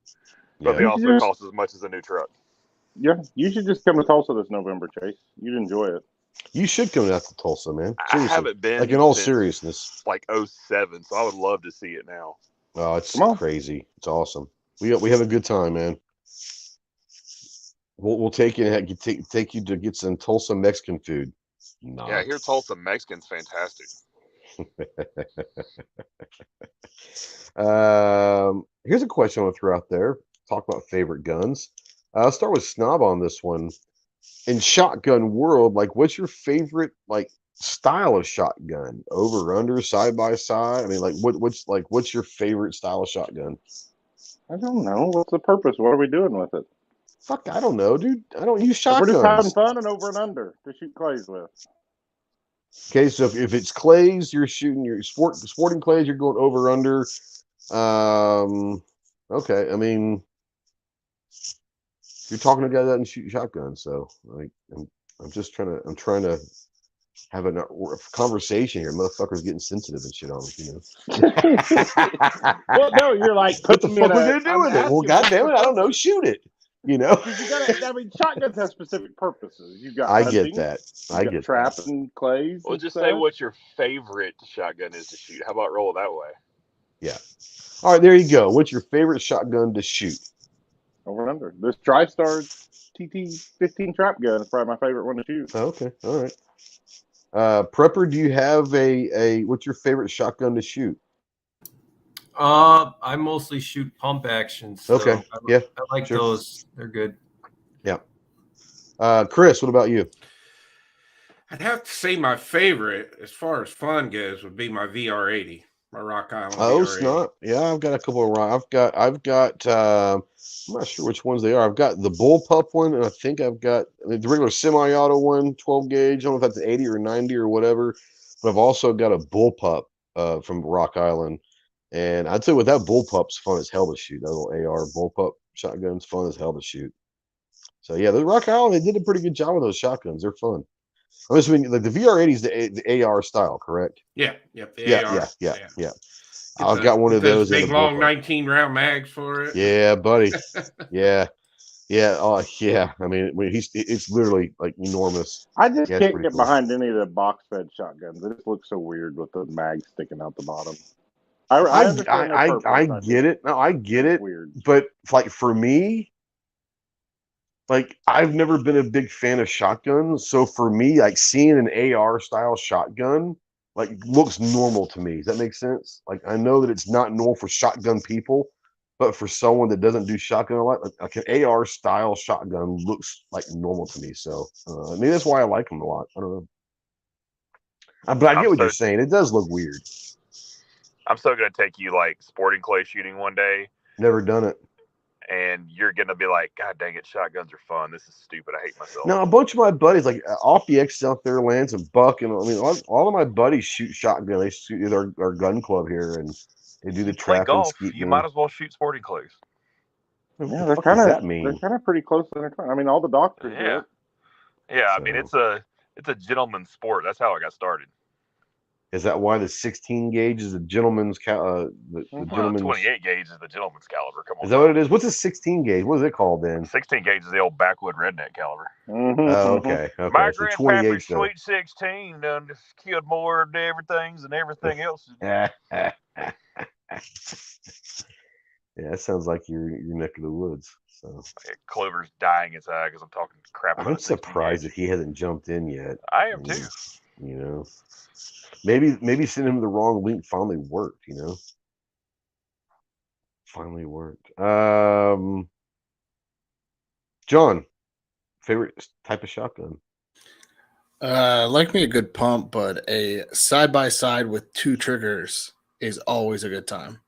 But they also cost as much as a new truck.
Yeah, you should just come to Tulsa this November, Chase. You'd enjoy it.
You should come out to Tulsa, man.
Seriously. I haven't been
like in all seriousness.
Like 2007, so I would love to see it now.
Oh, it's crazy. It's awesome. We have a good time, man. We'll take you and take you to get some Tulsa Mexican food.
Yeah, I hear Tulsa Mexican's fantastic.
Here's a question I want to throw out there. Talk about favorite guns. I'll start with Snob on this one. In shotgun world, like, what's your favorite like style of shotgun? Over, under, side by side? I mean, like, what's your favorite style of shotgun?
I don't know. What's the purpose? What are we doing with it?
Fuck, I don't know, dude. I don't use shotguns.
We're just having fun and over and under to shoot clays with.
Okay, so if it's clays, you're shooting your sporting clays, you're going over under. Okay, I mean, you're talking to a guy that doesn't shoot shotguns, so like I'm trying to have a conversation here. Motherfuckers getting sensitive and shit on me,
Well, no, you're like,
what the fuck are we gonna do with it? Well, goddamn it, I don't know. Shoot it.
You gotta. I mean, shotguns have specific purposes. You got.
I get that. I get
trapping clays.
Well, just say what your favorite shotgun is to shoot. How about roll it that way?
Yeah. All right, there you go. What's your favorite shotgun to shoot?
Over and under. This TriStar TT-15 trap gun is probably my favorite one to shoot.
Okay. All right. Prepper, do you have a what's your favorite shotgun to shoot?
I mostly shoot pump actions. So
okay.
I like those. They're good.
Yeah. Chris, what about you?
I'd have to say my favorite, as far as fun goes, would be my VR80, my Rock Island.
Oh,
VR80.
it's not. Yeah, I've got a couple of. I've got. I'm not sure which ones they are. I've got the bullpup one, and I think I've got the regular semi-auto one, 12 gauge. I don't know if that's 80 or 90 or whatever. But I've also got a bullpup from Rock Island. And I'd say with that bullpup's fun as hell to shoot. That little AR bullpup shotgun's fun as hell to shoot. So yeah, the Rock Island, they did a pretty good job with those shotguns. They're fun. I'm assuming like the VR80 is the AR style, correct?
Yeah.
Yeah. I've got one of those.
Big long 19-round mags for it.
Yeah, buddy. yeah. Oh yeah. I mean, it's literally like enormous.
I just can't get behind any of the box fed shotguns. It just looks so weird with the mags sticking out the bottom.
I get it. No, I get it. Weird. But like for me, like I've never been a big fan of shotguns. So for me, like seeing an AR style shotgun like looks normal to me. Does that make sense? Like I know that it's not normal for shotgun people, But for someone that doesn't do shotgun a lot, like an AR style shotgun looks like normal to me. So maybe that's why I like them a lot. I don't know. But I get what you're saying. It does look weird.
I'm still gonna take you like sporting clay shooting one day.
Never done it.
And you're gonna be like, God dang it, shotguns are fun. This is stupid. I hate myself.
Now a bunch of my buddies, like off the X out there, Lance and Buck, and I mean, all of my buddies shoot shotgun. They shoot our gun club here, and they do the trap
golf.
and skeet.
You might as well shoot sporting clays.
Yeah, they're kind of.
They're kind of pretty close to their time. I mean, all the doctors do it.
Yeah, I mean, it's a gentleman's sport. That's how I got started.
Is that why the 16 gauge is a gentleman's the gentleman's
28 gauge is the gentleman's caliber? Come on.
Is that what it is? What's a 16 gauge? What is it called then?
16 gauge is the old backwood redneck caliber.
Oh, okay.
My
so
grandpappy's Sweet 16 done just killed more of everything than everything else.
Yeah, that sounds like your neck of the woods. So
Clover's dying inside because I'm talking crap.
I'm surprised that he hasn't jumped in yet.
I am too.
You know. Maybe sending him the wrong link finally worked, you know. Finally worked. John, favorite type of shotgun?
Like me a good pump, but a side by side with two triggers is always a good time.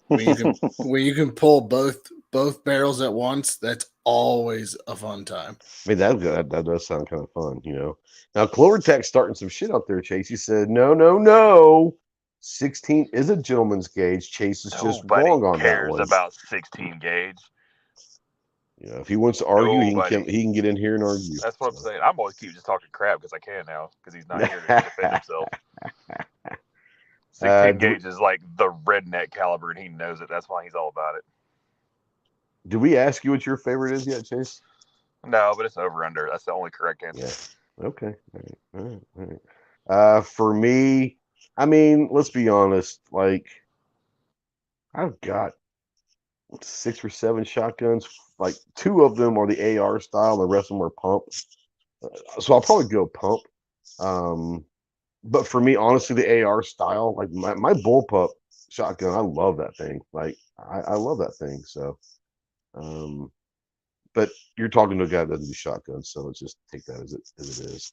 When you can pull both barrels at once, that's always a fun time.
I mean, that does sound kind of fun, you know. Now, CloverTech's starting some shit out there, Chase. He said, no. 16 is a gentleman's gauge. Chase is just wrong on that one.
Nobody cares about 16 gauge.
Yeah, if he wants to argue, he can get in here and argue.
That's what I'm saying. I'm always keep just talking crap because I can now because he's not here to defend himself. 16 gauge is like the redneck caliber, and he knows it. That's why he's all about it.
Did we ask you what your favorite is yet, Chase?
No, but it's over under. That's the only correct answer.
Yeah. Okay. All right. For me, I mean, let's be honest. Like, I've got 6 or 7 shotguns. Like, 2 of them are the AR style, and the rest of them are pump. So I'll probably go pump. But for me, honestly, the AR style, like my bullpup shotgun, I love that thing. Like, I love that thing. So, but you're talking to a guy that doesn't do shotguns, so let's just take that as it is.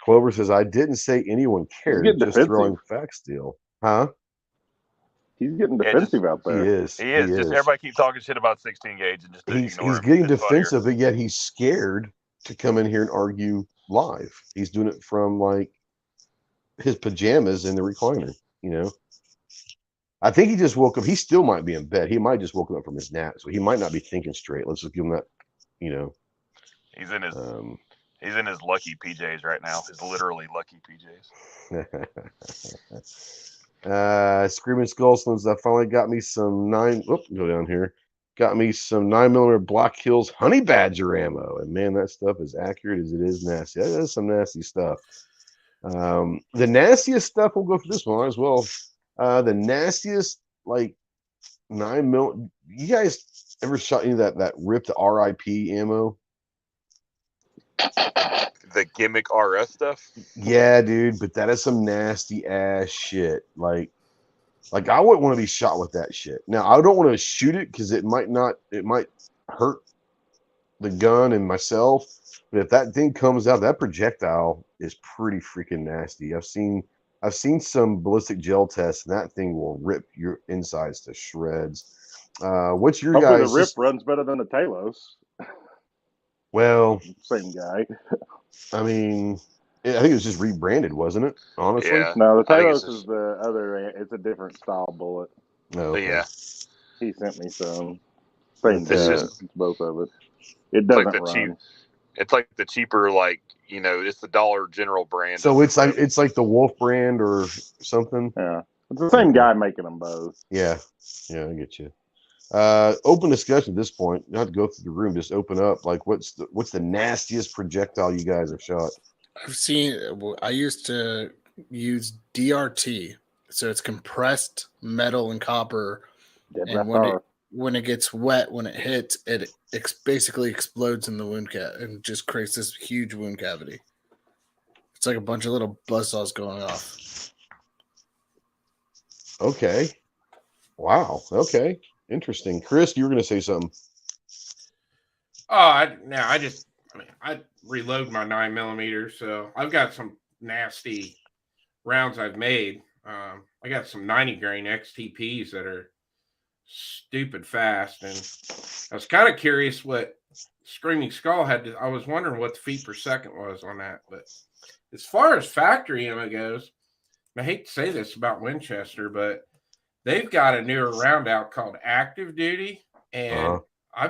Clover says, I didn't say anyone cared, just throwing facts still. Huh?
He's getting defensive out there.
He is.
Just everybody keep talking shit about 16 gauge and just
he's getting defensive, but yet he's scared to come in here and argue live. He's doing it from like his pajamas in the recliner, you know. I think he just woke up. He still might be in bed. He might just woken up from his nap, so he might not be thinking straight. Let's just give him that, you know.
He's in his lucky PJs right now. His literally lucky PJs.
Screaming Skull Slims, I finally got me some 9. Go down here. Got me some 9mm Black Hills Honey Badger ammo, and man, that stuff is accurate as it is nasty. That is some nasty stuff. The nastiest stuff, we'll go for this one as well. The nastiest, like 9mm. You guys ever shot any of that ripped RIP ammo?
The gimmick RS stuff?
Yeah, dude, but that is some nasty ass shit. Like I wouldn't want to be shot with that shit. Now, I don't want to shoot it because it might hurt the gun and myself. But if that thing comes out, that projectile is pretty freaking nasty. I've seen some ballistic gel tests, and that thing will rip your insides to shreds. What's your
Hopefully
guys?
The rip runs better than the Talos.
Well,
same guy.
I mean, I think it was just rebranded, wasn't it? Honestly,
yeah.
No, the Talos is the other. It's a different style bullet.
Oh, okay.
Yeah,
he sent me some. Same guy, both of it. It doesn't run.
It's like the cheaper, like, you know, it's the Dollar General brand.
So it's like the Wolf brand or something.
Yeah, it's the same guy making them both.
Yeah, I get you. Open discussion at this point. Not to go through the room, just open up. Like, what's the nastiest projectile you guys have shot?
I used to use DRT, so it's compressed metal and copper, and when it gets wet, when it hits, it basically explodes in the wound and just creates this huge wound cavity. It's like a bunch of little buzzsaws going off.
Okay. Wow. Okay. Interesting. Chris, you were going to say something.
Oh, I reload my 9mm, so I've got some nasty rounds I've made. I got some 90 grain XTPs that are stupid fast, and I was kind of curious what Screaming Skull had. I was wondering what the feet per second was on that, but as far as factory ammo goes, I hate to say this about Winchester, but they've got a newer round out called Active Duty, and I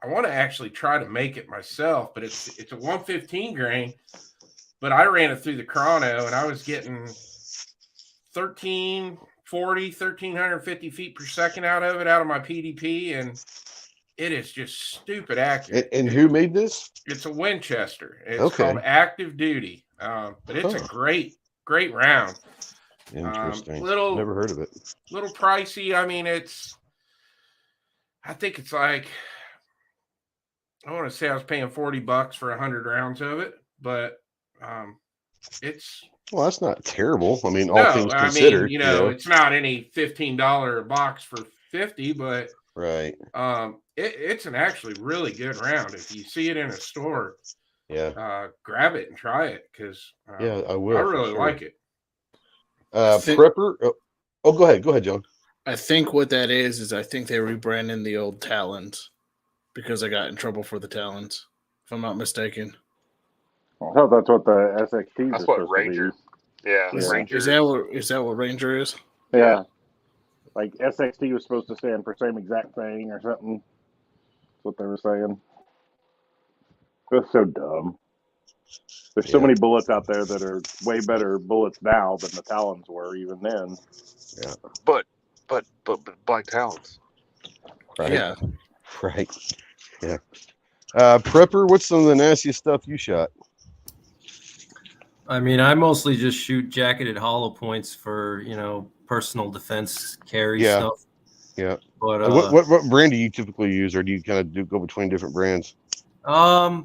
want to actually try to make it myself, but it's a 115 grain, but I ran it through the chrono, and I was getting 1,350 feet per second out of my PDP, and it is just stupid accurate.
And who made this?
It's a Winchester. It's called Active Duty, but it's a great round.
Interesting. Never heard of it.
Little pricey. I mean, I think it's like, I want to say I was paying $40 for 100 rounds of it, but it's.
Well, that's not terrible. I mean, all things considered,
it's not any $15 a box for 50, but
right.
It's an actually really good round. If you see it in a store, grab it and try it, because
I will.
I really like it.
Prepper. Go ahead, John.
I think what that is I think they rebranded the old Talons because I got in trouble for the Talons, if I'm not mistaken.
I thought that's what the SXTs
That's
are
what
supposed
Ranger.
to
Yeah, Ranger.
Is that what Ranger is?
Yeah. Like SXT was supposed to stand for same exact thing or something. That's what they were saying. That's so dumb. There's so many bullets out there that are way better bullets now than the Talons were even then.
Yeah.
But Black Talons.
Right.
Yeah.
Right. Yeah. Prepper, what's some of the nastiest stuff you shot?
I mean, I mostly just shoot jacketed hollow points for, personal defense carry stuff.
Yeah.
But
what brand do you typically use, or do you kind of go between different brands?
I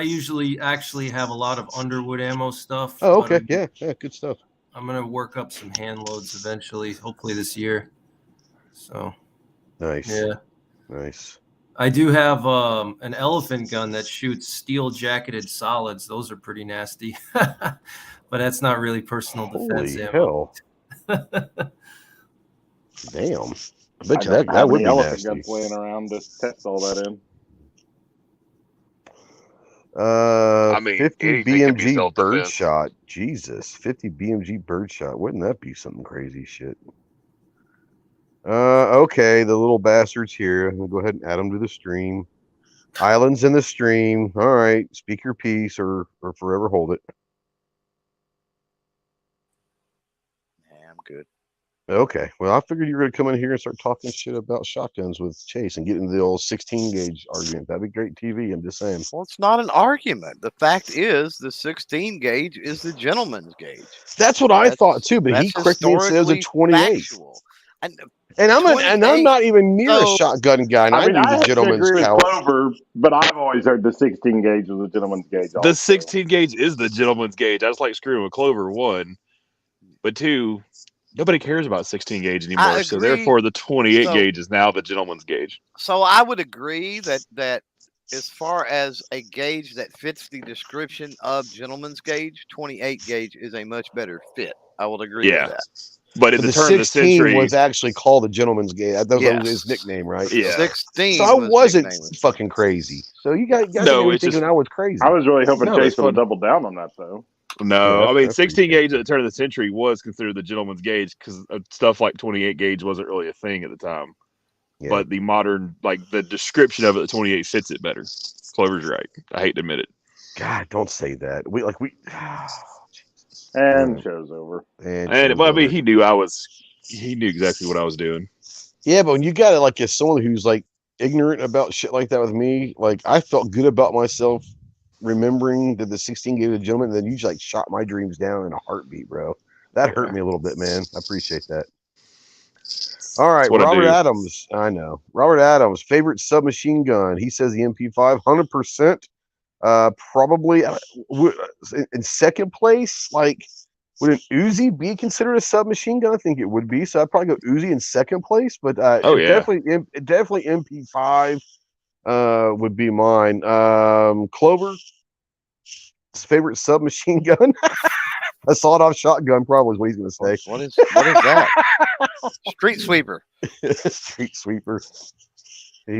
usually actually have a lot of Underwood ammo stuff.
Oh, okay. Yeah, good stuff.
I'm gonna work up some hand loads eventually, hopefully this year. So
nice.
Yeah.
Nice.
I do have an elephant gun that shoots steel jacketed solids. Those are pretty nasty, but that's not really personal defense ammo.
Hell. Damn. I bet you that would be
elephant
nasty.
guns laying around to test all that in.
50 BMG birdshot. Jesus, 50 BMG birdshot. Wouldn't that be something crazy shit? Okay, the little bastards here. I'm gonna go ahead and add them to the stream. Islands in the stream. All right, speak your piece or forever hold it.
Yeah, I'm good.
Okay, well, I figured you were gonna come in here and start talking shit about shotguns with Chase and get into the old 16 gauge argument. That'd be great TV. I'm just saying.
Well, it's not an argument. The fact is, the 16 gauge is the gentleman's gauge.
That's what I thought too, but he corrected me and said it was a 28.
Factual.
And I'm not even near a shotgun guy, and I knew the gentleman's caliber.
Clover, but I've always heard the 16 gauge was the gentleman's gauge. Also.
The 16 gauge is the gentleman's gauge. I just like screwing with Clover, 1. But 2, nobody cares about 16 gauge anymore. So therefore, the 28 gauge is now the gentleman's gauge.
So I would agree that as far as a gauge that fits the description of gentleman's gauge, 28 gauge is a much better fit. I would agree with that.
But at the turn of the century,
was actually called the gentleman's gauge. That was his nickname, right?
Yeah.
16.
So I wasn't fucking crazy. So you guys thinking I was crazy.
I was really hoping Chase would double down on that, though.
No, I mean 16 gauge at the turn of the century was considered the gentleman's gauge because stuff like 28 gauge wasn't really a thing at the time. Yeah. But the modern, like the description of it, the 28 fits it better. Clover's right. I hate to admit it.
God, don't say that.
And show's over.
He knew exactly what I was doing.
Yeah, but when you got it as someone who's ignorant about shit like that with me, I felt good about myself remembering that the 16 gave a gentleman, and then you just shot my dreams down in a heartbeat, bro. That hurt me a little bit, man. I appreciate that. All right, Robert Adams. I know. Robert Adams, favorite submachine gun. He says the MP5, 100%. Probably in second place, Would an Uzi be considered a submachine gun? I think it would be. So I'd probably go Uzi in second place, but definitely MP5 would be mine. Clover's favorite submachine gun. A sawed-off shotgun, probably is what he's going to say.
What is that? Street sweeper.
Street sweeper.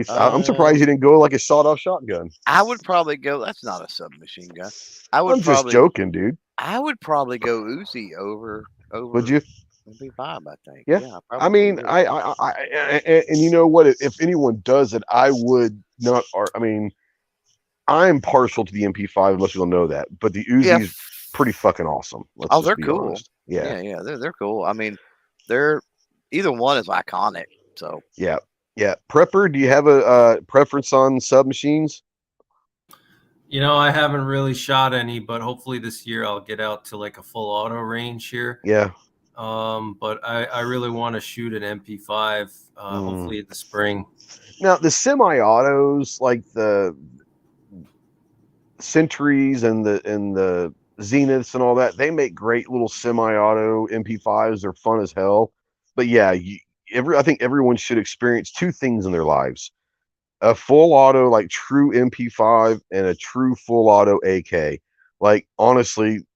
I'm surprised you didn't go like a sawed-off shotgun.
I would probably go. That's not a submachine gun.
I'm just joking, dude.
I would probably go Uzi over.
Would you?
MP5, I think.
Yeah. I mean, would. And you know what? If anyone does it, I would not. I mean, I'm partial to the MP5. Most people know that, but the Uzi's pretty fucking awesome.
They're cool.
Honest.
Yeah, they're cool. I mean, either one is iconic. So
yeah. Prepper, do you have a preference on submachines?
I haven't really shot any, but hopefully this year I'll get out to like a full auto range here.
Yeah.
But I really want to shoot an MP5, hopefully in the spring.
Now the semi-autos, like the Centuries and the Zeniths and all that, they make great little semi-auto MP5s. They're fun as hell. But yeah, I think everyone should experience two things in their lives: a full auto, like true MP5, and a true full auto AK. Like honestly,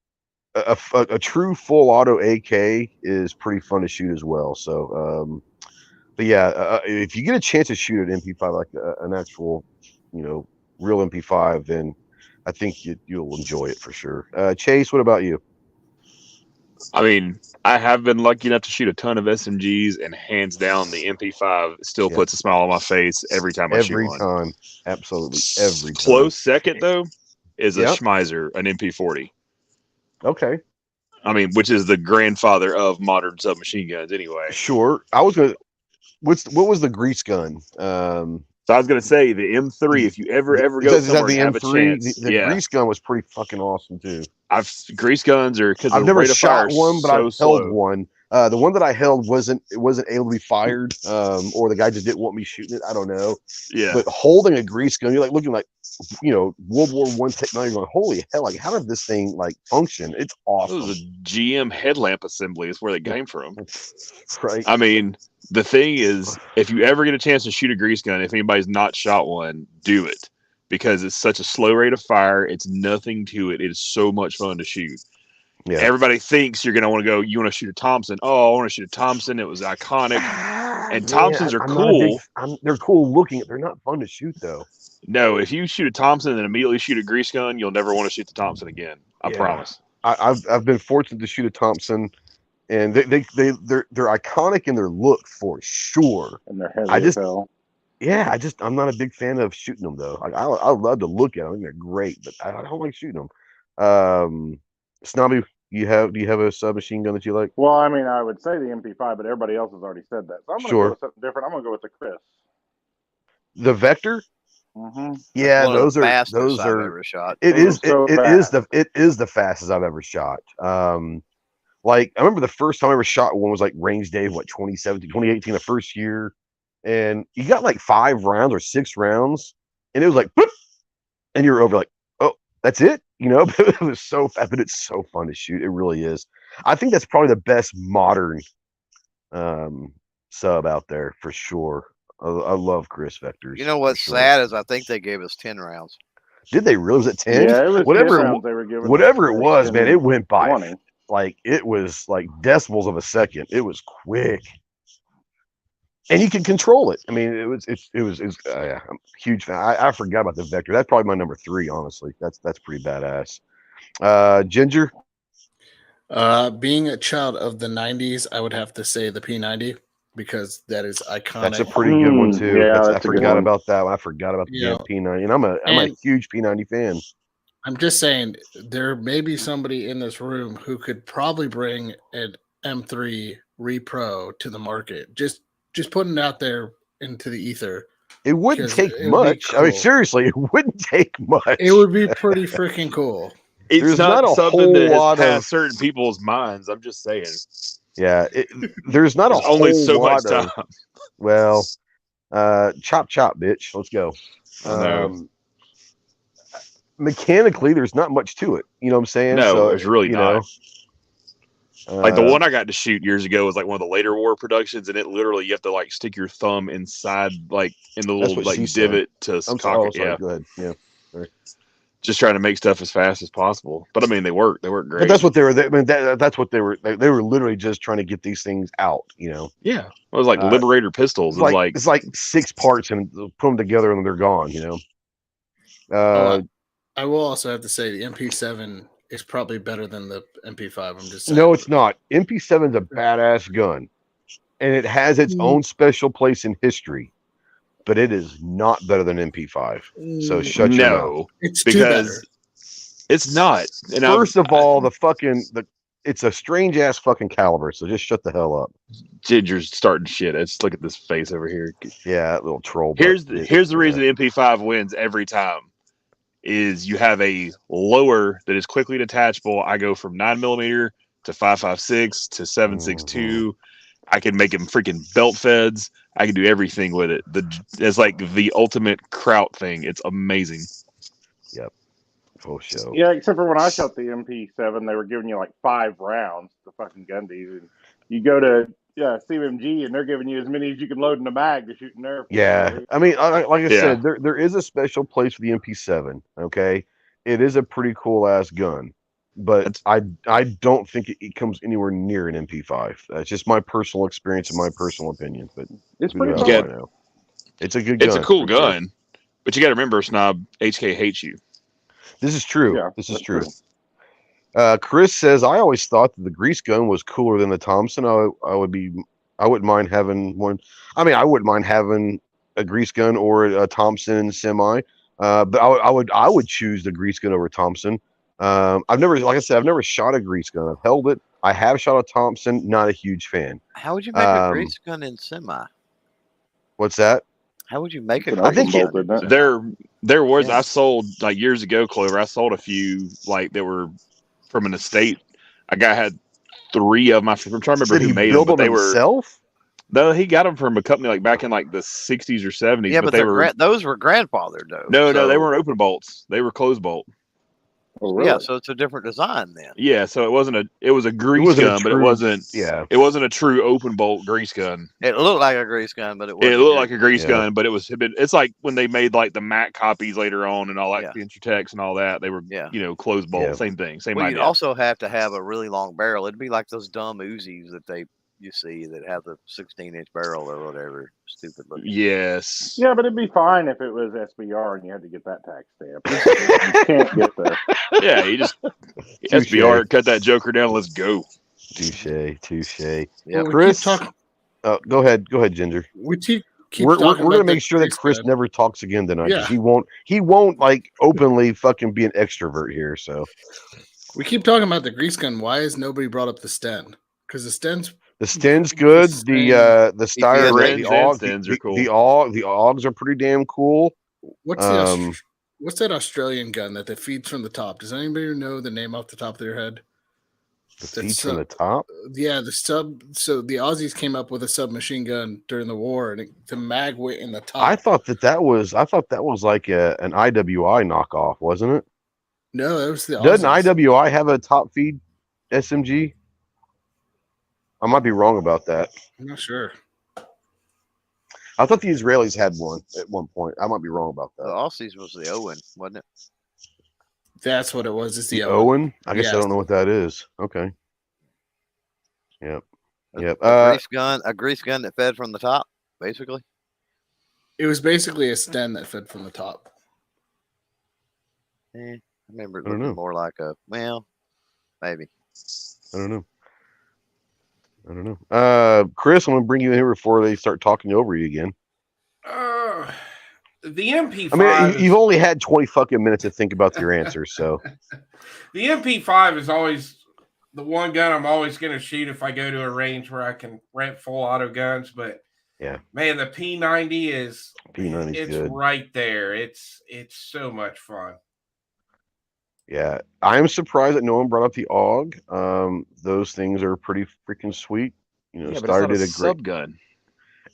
a true full auto AK is pretty fun to shoot as well. So, but yeah, if you get a chance to shoot an MP5, like an actual, real MP5, then I think you'll enjoy it for sure. Chase, what about you?
I mean, I have been lucky enough to shoot a ton of SMGs, and hands down, the MP5 still puts a smile on my face every time I shoot one.
Every time. Absolutely. Every time.
Close second, though, is a Schmeiser, an MP40.
Okay.
I mean, which is the grandfather of modern submachine guns anyway.
Sure. I was going to... What was the grease gun?
So I was going to say the M3, if you ever go somewhere and have a chance.
The grease gun was pretty fucking awesome, too.
Grease guns are because
I've never shot one, but I've held one. The one that I held wasn't able to be fired, or the guy just didn't want me shooting it. I don't know.
Yeah.
But holding a grease gun, you're like looking like, World War I technology. Going, holy hell! Like, how did this thing function? It's awesome.
It was a GM headlamp assembly. Is where they came from.
Right.
I mean, the thing is, if you ever get a chance to shoot a grease gun, if anybody's not shot one, do it, because it's such a slow rate of fire. It's nothing to it. It is so much fun to shoot. Yeah. Everybody thinks you're going to want to go, you want to shoot a Thompson. Oh, I want to shoot a Thompson. It was iconic. And Thompsons are cool.
They're cool looking. They're not fun to shoot, though.
No, if you shoot a Thompson and immediately shoot a grease gun, you'll never want to shoot the Thompson again. I promise.
I've been fortunate to shoot a Thompson, and they're iconic in their look for sure.
And they're heavy as hell.
Yeah, I'm not a big fan of shooting them though. I love to look at them; they're great, but I don't like shooting them. Snobby, do you have a submachine gun that you like?
Well, I mean, I would say the MP5, but everybody else has already said that. So I'm going to go with something different. I'm going to go with the Chris.
The Vector.
Mm-hmm.
Yeah, those are
I've ever shot.
It is the fastest I've ever shot. Like I remember the first time I ever shot one was like range day, 2017, 2018, the first year, and you got like 5 rounds or 6 rounds, and it was like, boop, and you're over like, oh, that's it, But it was so fast, but it's so fun to shoot. It really is. I think that's probably the best modern sub out there for sure. I love Chris Vectors.
You know what's sad is I think they gave us 10 rounds.
Did they really? Was it 10?
Yeah, it was
whatever
10 rounds they were giving.
Whatever it was, man, it went by
20.
like it was like decimals of a second. It was quick, and you can control it. I mean, it was. Yeah, I'm a huge fan. I forgot about the Vector. That's probably my number 3. Honestly, that's pretty badass. Ginger.
Being a child of the 90s, I would have to say the P90 because that is iconic.
That's a pretty good one too.
Yeah,
I forgot about that one. I forgot about the P90, and I'm a huge P90 fan.
I'm just saying there may be somebody in this room who could probably bring an M3 Repro to the market. Just putting it out there into the ether.
It wouldn't take much. Cool. I mean, seriously, it wouldn't take much.
It would be pretty freaking cool.
It's not something that has passed certain people's minds. I'm just saying.
Yeah, there's not
only so much time.
Well, chop, bitch. Let's go. Mechanically, there's not much to it. You know what I'm saying?
No, there's really not. Like the one I got to shoot years ago was like one of the later war productions, and it literally you have to like stick your thumb inside like in the little like divot to cock it. Yeah,
go ahead. Yeah, sorry.
Just trying to make stuff as fast as possible. But I mean, they work. They work great.
But that's what they were. I mean, that's what they were. They were literally just trying to get these things out. You know.
Yeah, it was like Liberator pistols.
It's like 6 parts and put them together and they're gone. You know.
I will also have to say the MP7 is probably better than the MP5. I'm just saying.
No, it's not. MP7's a badass gun, and it has its own special place in history, but it is not better than MP5. So shut your mouth.
It's because
it's not. And
First of all, it's a strange ass fucking caliber. So just shut the hell up.
Ginger's starting shit. Let's look at this face over here.
Yeah, that little troll.
Here's the reason the MP5 wins every time. Is you have a lower that is quickly detachable. I go from 9mm to 5.56 to 7.62. I can make them freaking belt feds. I can do everything with it. It's like the ultimate kraut thing. It's amazing.
Yep. Full show.
Yeah, except for when I shot the MP7, they were giving you like 5 rounds, the fucking Gundies, and you go to CMG and they're giving you as many as you can load in a mag to shoot an air.
Yeah, I mean, like I said, there is a special place for the MP7. Okay, it is a pretty cool ass gun, but I don't think it comes anywhere near an MP5. That's just my personal experience and my personal opinion. But
it's pretty cool.
Right now. It's a good gun.
It's a cool gun, but you got to remember, Snob, HK hates you.
This is true. Yeah, this is true. Chris says, I always thought that the grease gun was cooler than the Thompson. I wouldn't mind having one. I mean, I wouldn't mind having a grease gun or a Thompson semi. But I would choose the grease gun over Thompson. I've never shot a grease gun. I've held it. I have shot a Thompson. Not a huge fan.
How would you make a grease gun in semi?
What's that?
How would you make it?
I think
there was I sold like years ago, Clover. I sold a few like that were from an estate. A guy had 3 of them. I'm trying to remember who made them, but they were himself. No, he got them from a company like back in like the 60s or 70s.
Yeah, but those were grandfathered though.
No, they weren't open bolts. They were closed bolt.
Oh, really?
Yeah, so it's a different design then.
Yeah, so it was a grease gun, but it wasn't a true open bolt grease gun.
It looked like a grease gun, but it wasn't.
It looked like a grease gun, but it's like when they made like the Mac copies later on and all that, the Intratechs and all that, they were closed bolt, same thing, same idea.
You'd also have to have a really long barrel. It'd be like those dumb Uzis that you see that have the 16-inch barrel or whatever, stupid looking.
Yes.
Yeah, but it'd be fine if it was SBR and you had to get that tax stamp. You can't get there.
Yeah, you just SBR, cut that joker down. Let's go.
Touche.
Yeah,
Chris. Go ahead, Ginger.
We're
gonna make sure that Chris never talks again tonight. Yeah. He won't like openly fucking be an extrovert here. So
we keep talking about the grease gun. Why has nobody brought up the Sten? Because the Sten's
good. The styrene, the
AUGs are cool.
The AUGs are pretty damn cool.
What's that Australian gun that feeds from the top? Does anybody know the name off the top of their head?
The feeds from the top?
Yeah, the sub. So the Aussies came up with a submachine gun during the war, and the mag went in the top.
I thought that was like an IWI knockoff, wasn't it?
No, that was the Aussies.
Doesn't IWI have a top feed SMG? I might be wrong about that.
I'm not sure.
I thought the Israelis had one at one point. I might be wrong about that.
The Aussies was the Owen, wasn't it?
That's what it was. It's the
Owen. I guess I don't know what that is. Okay. Yep.
A grease gun that fed from the top, basically.
It was basically a Sten that fed from the top.
I remember it looking more like maybe.
I don't know. Chris, I'm gonna bring you in here before they start talking over you again.
The MP5.
I mean, you've only had 20 fucking minutes to think about your answers, so.
The MP5 is always the one gun I'm always going to shoot if I go to a range where I can rent full auto guns. But man, the P90 is good. Right there. It's so much fun.
Yeah, I'm surprised that no one brought up the AUG. Those things are pretty freaking sweet. You know, Star did a great
sub gun.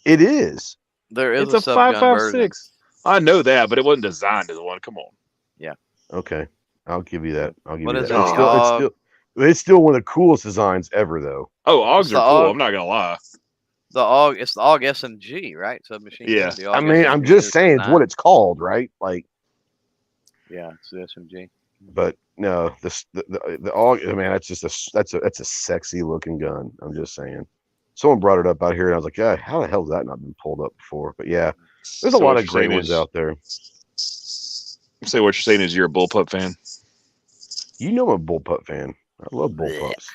It is.
There is
a 5.56. I know that, but it wasn't designed as one. Come on.
Yeah.
Okay, I'll give you that.
What is it?
It's still one of the coolest designs ever, though.
Oh, AUGs
It's the
are cool.
AUG.
I'm not gonna lie.
It's the AUG SMG, right? Submachine
Yeah.
gun. The
I
AUG
mean, I'm
SMG,
just
there's
saying
the
it's what
9.
it's called, right? Like,
Yeah, it's the SMG.
but no, the AUG, man, that's a sexy looking gun. I'm just saying. Someone brought it up out here, and I was like, yeah, how the hell has that not been pulled up before? But yeah, there's a
So
lot
what
of
you're
great
saying
ones
is-
out there.
Say what you're saying is you're a bullpup fan.
You know I'm a bullpup fan. I love bullpups.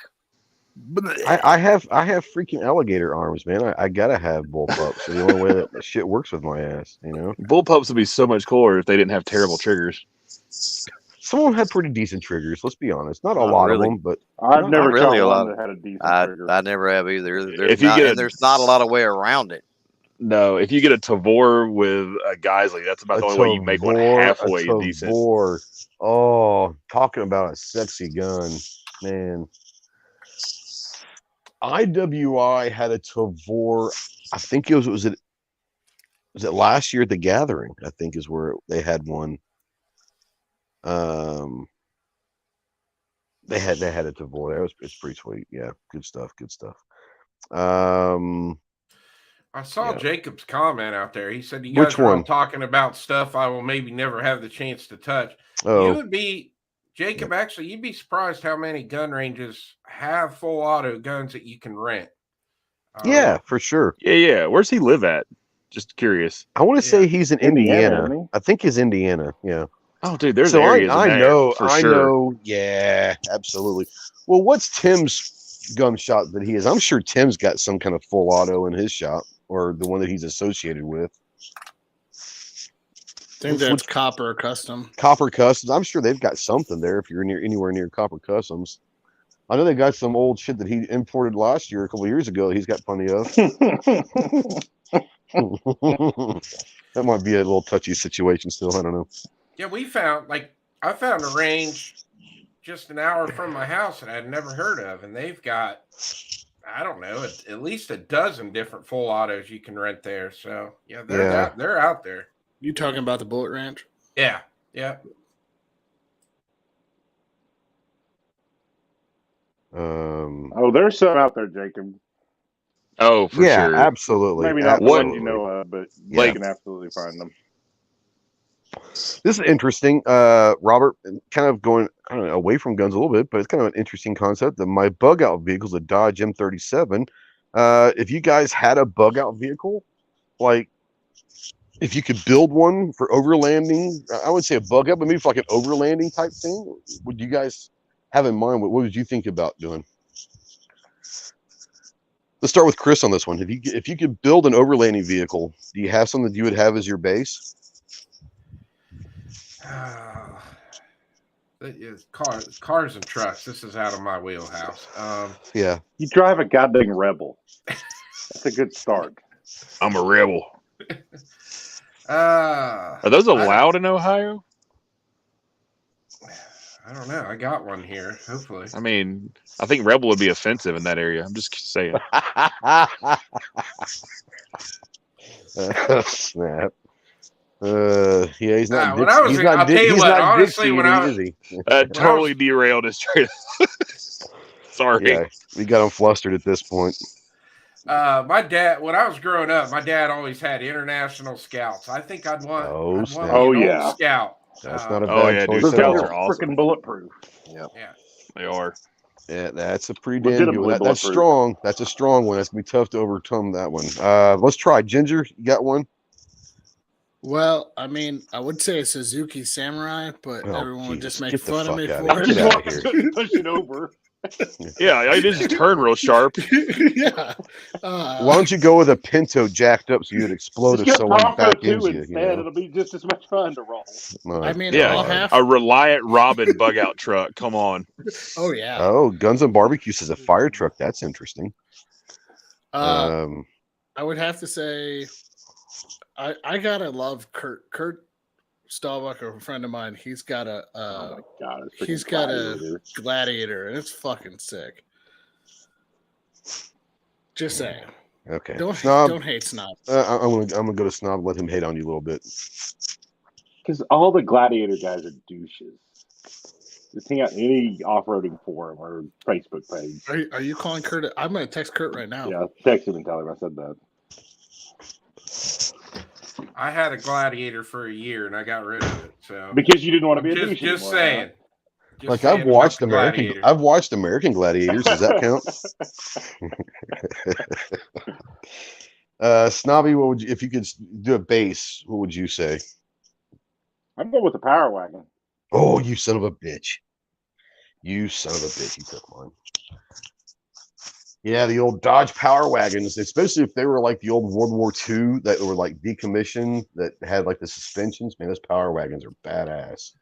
I have freaking alligator arms, man. I gotta have bullpups. So the only way that shit works with my ass, you know.
Bullpups would be so much cooler if they didn't have terrible triggers.
Some of them had pretty decent triggers. Let's be honest. Not a
Not
lot
really.
of them, but
I've never
really
shot
a
one
lot.
that had a decent
I
trigger.
never have either.
If you get a-
There's not a lot of way around it.
No, if you get a Tavor with a Geisley, that's about the only way you make one halfway decent.
Oh, talking about a sexy gun, man. IWI had a Tavor. I think it was it last year at the Gathering? I think is where they had one. They had a Tavor. It's pretty sweet. Yeah, good stuff.
I saw
Yeah.
Jacob's comment out there. He said, "You guys
Which
are all
one?
talking about stuff I will maybe never have the chance to touch." You
Oh,
would be, Jacob. Actually, you'd be surprised how many gun ranges have full auto guns that you can rent.
yeah, for sure.
Yeah. Where's he live at? Just curious.
I want to say he's in
Indiana,
Indiana.
isn't he?
I think he's Indiana. Yeah.
Oh, dude, there's
So
areas in
I
there,
know.
for
I
sure.
know. Yeah, absolutely. Well, what's Tim's gun shop that he is? I'm sure Tim's got some kind of full auto in his shop, or the one that he's associated with.
I think that's Copper Custom.
Copper Customs. I'm sure they've got something there if you're anywhere near Copper Customs. I know they got some old shit that he imported last year, a couple of years ago. He's got plenty of. That might be a little touchy situation still. I don't know.
Yeah, I found a range just an hour from my house that I'd never heard of, and they've got, I don't know, at least a dozen different full autos you can rent there. So yeah, they're out there.
You talking about the Bullet Ranch?
Yeah.
Oh, there's some out there, Jacob.
Oh, for
yeah,
sure.
absolutely.
Maybe not the
absolutely.
ones you know of, but
Yeah.
you can absolutely find them.
This is interesting. Robert, kind of going, I don't know, away from guns a little bit, but it's kind of an interesting concept. My bug out vehicle is a Dodge M37. If you guys had a bug out vehicle, like if you could build one for overlanding, I would say a bug out, but maybe for like an overlanding type thing, would you guys have in mind? What would you think about doing? Let's start with Chris on this one. If you could build an overlanding vehicle, do you have something that you would have as your base?
Cars and trucks. This is out of my wheelhouse.
Yeah.
You drive a goddamn Rebel. That's a good start.
I'm a rebel.
Are
Are those allowed in Ohio?
I don't know. I got one here. Hopefully.
I mean, I think rebel would be offensive in that area. I'm just saying.
Snap. Yeah, he's not.
When I was, I'll tell you what. Honestly, when I was,
totally derailed us straight. Sorry.
Yeah, we got him flustered at this point.
My dad, when I was growing up, my dad always had international scouts. I think I'd want. Old scout.
That's not a bad choice.
Dude, scouts are awesome.
Freaking bulletproof.
Yeah,
they are.
Yeah, that's a pretty damn good one. That's strong. That's a strong one. That's gonna be tough to overcome that one. Let's try Ginger. You got one?
Well, I mean, I would say a Suzuki Samurai, but everyone would just make fun of me for it.
Get out of here.
Push it over.
Yeah, I just turn real sharp.
Yeah.
Why don't you go with a Pinto jacked up so you'd explode if someone back into you?
Instead, it'll be just as much fun to roll.
I mean,
a Reliant Robin bug out truck. Come on.
Oh yeah.
Oh, Guns and Barbecue says a fire truck. That's interesting.
I would have to say, I gotta love Kurt Stahlbucker, a friend of mine. He's got a Gladiator, and it's fucking sick. Just saying.
Okay.
Don't hate Snob.
I'm gonna go to Snob and let him hate on you a little bit.
Because all the Gladiator guys are douches. It's any off-roading forum or Facebook page.
Are you calling Kurt? I'm going to text Kurt right now.
Yeah, text him and tell him I said that.
I had a Gladiator for a year and I got rid of it. So
because you didn't want to be a douche
just
anymore,
saying.
Huh?
Just
like
saying
I've watched
Gladiator.
American Gladiators. Does that count? Snobby, what would you, if you could do a base? What would you say?
I'm going with the Power Wagon.
Oh, you son of a bitch! You son of a bitch! You took mine. Yeah, the old Dodge Power Wagons, especially if they were like the old World War II that were like decommissioned, that had like the suspensions. Man, those Power Wagons are badass.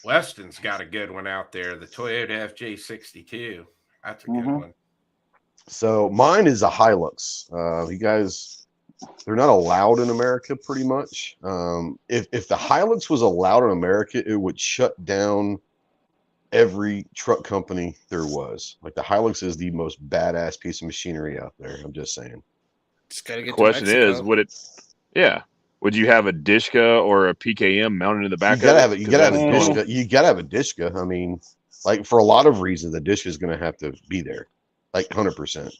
Weston's got a good one out there, the Toyota FJ62. That's a good one.
So mine is a Hilux. You guys, they're not allowed in America pretty much. If the Hilux was allowed in America, it would shut down every truck company there was. Like the Hilux is the most badass piece of machinery out there. I'm just saying.
Just gotta get
the question is, would you have a Dishka or a PKM mounted in the back?
You gotta have it. You gotta have a Dishka. You gotta have a Dishka. I mean, like for a lot of reasons, the Dishka is gonna have to be there, like 100%.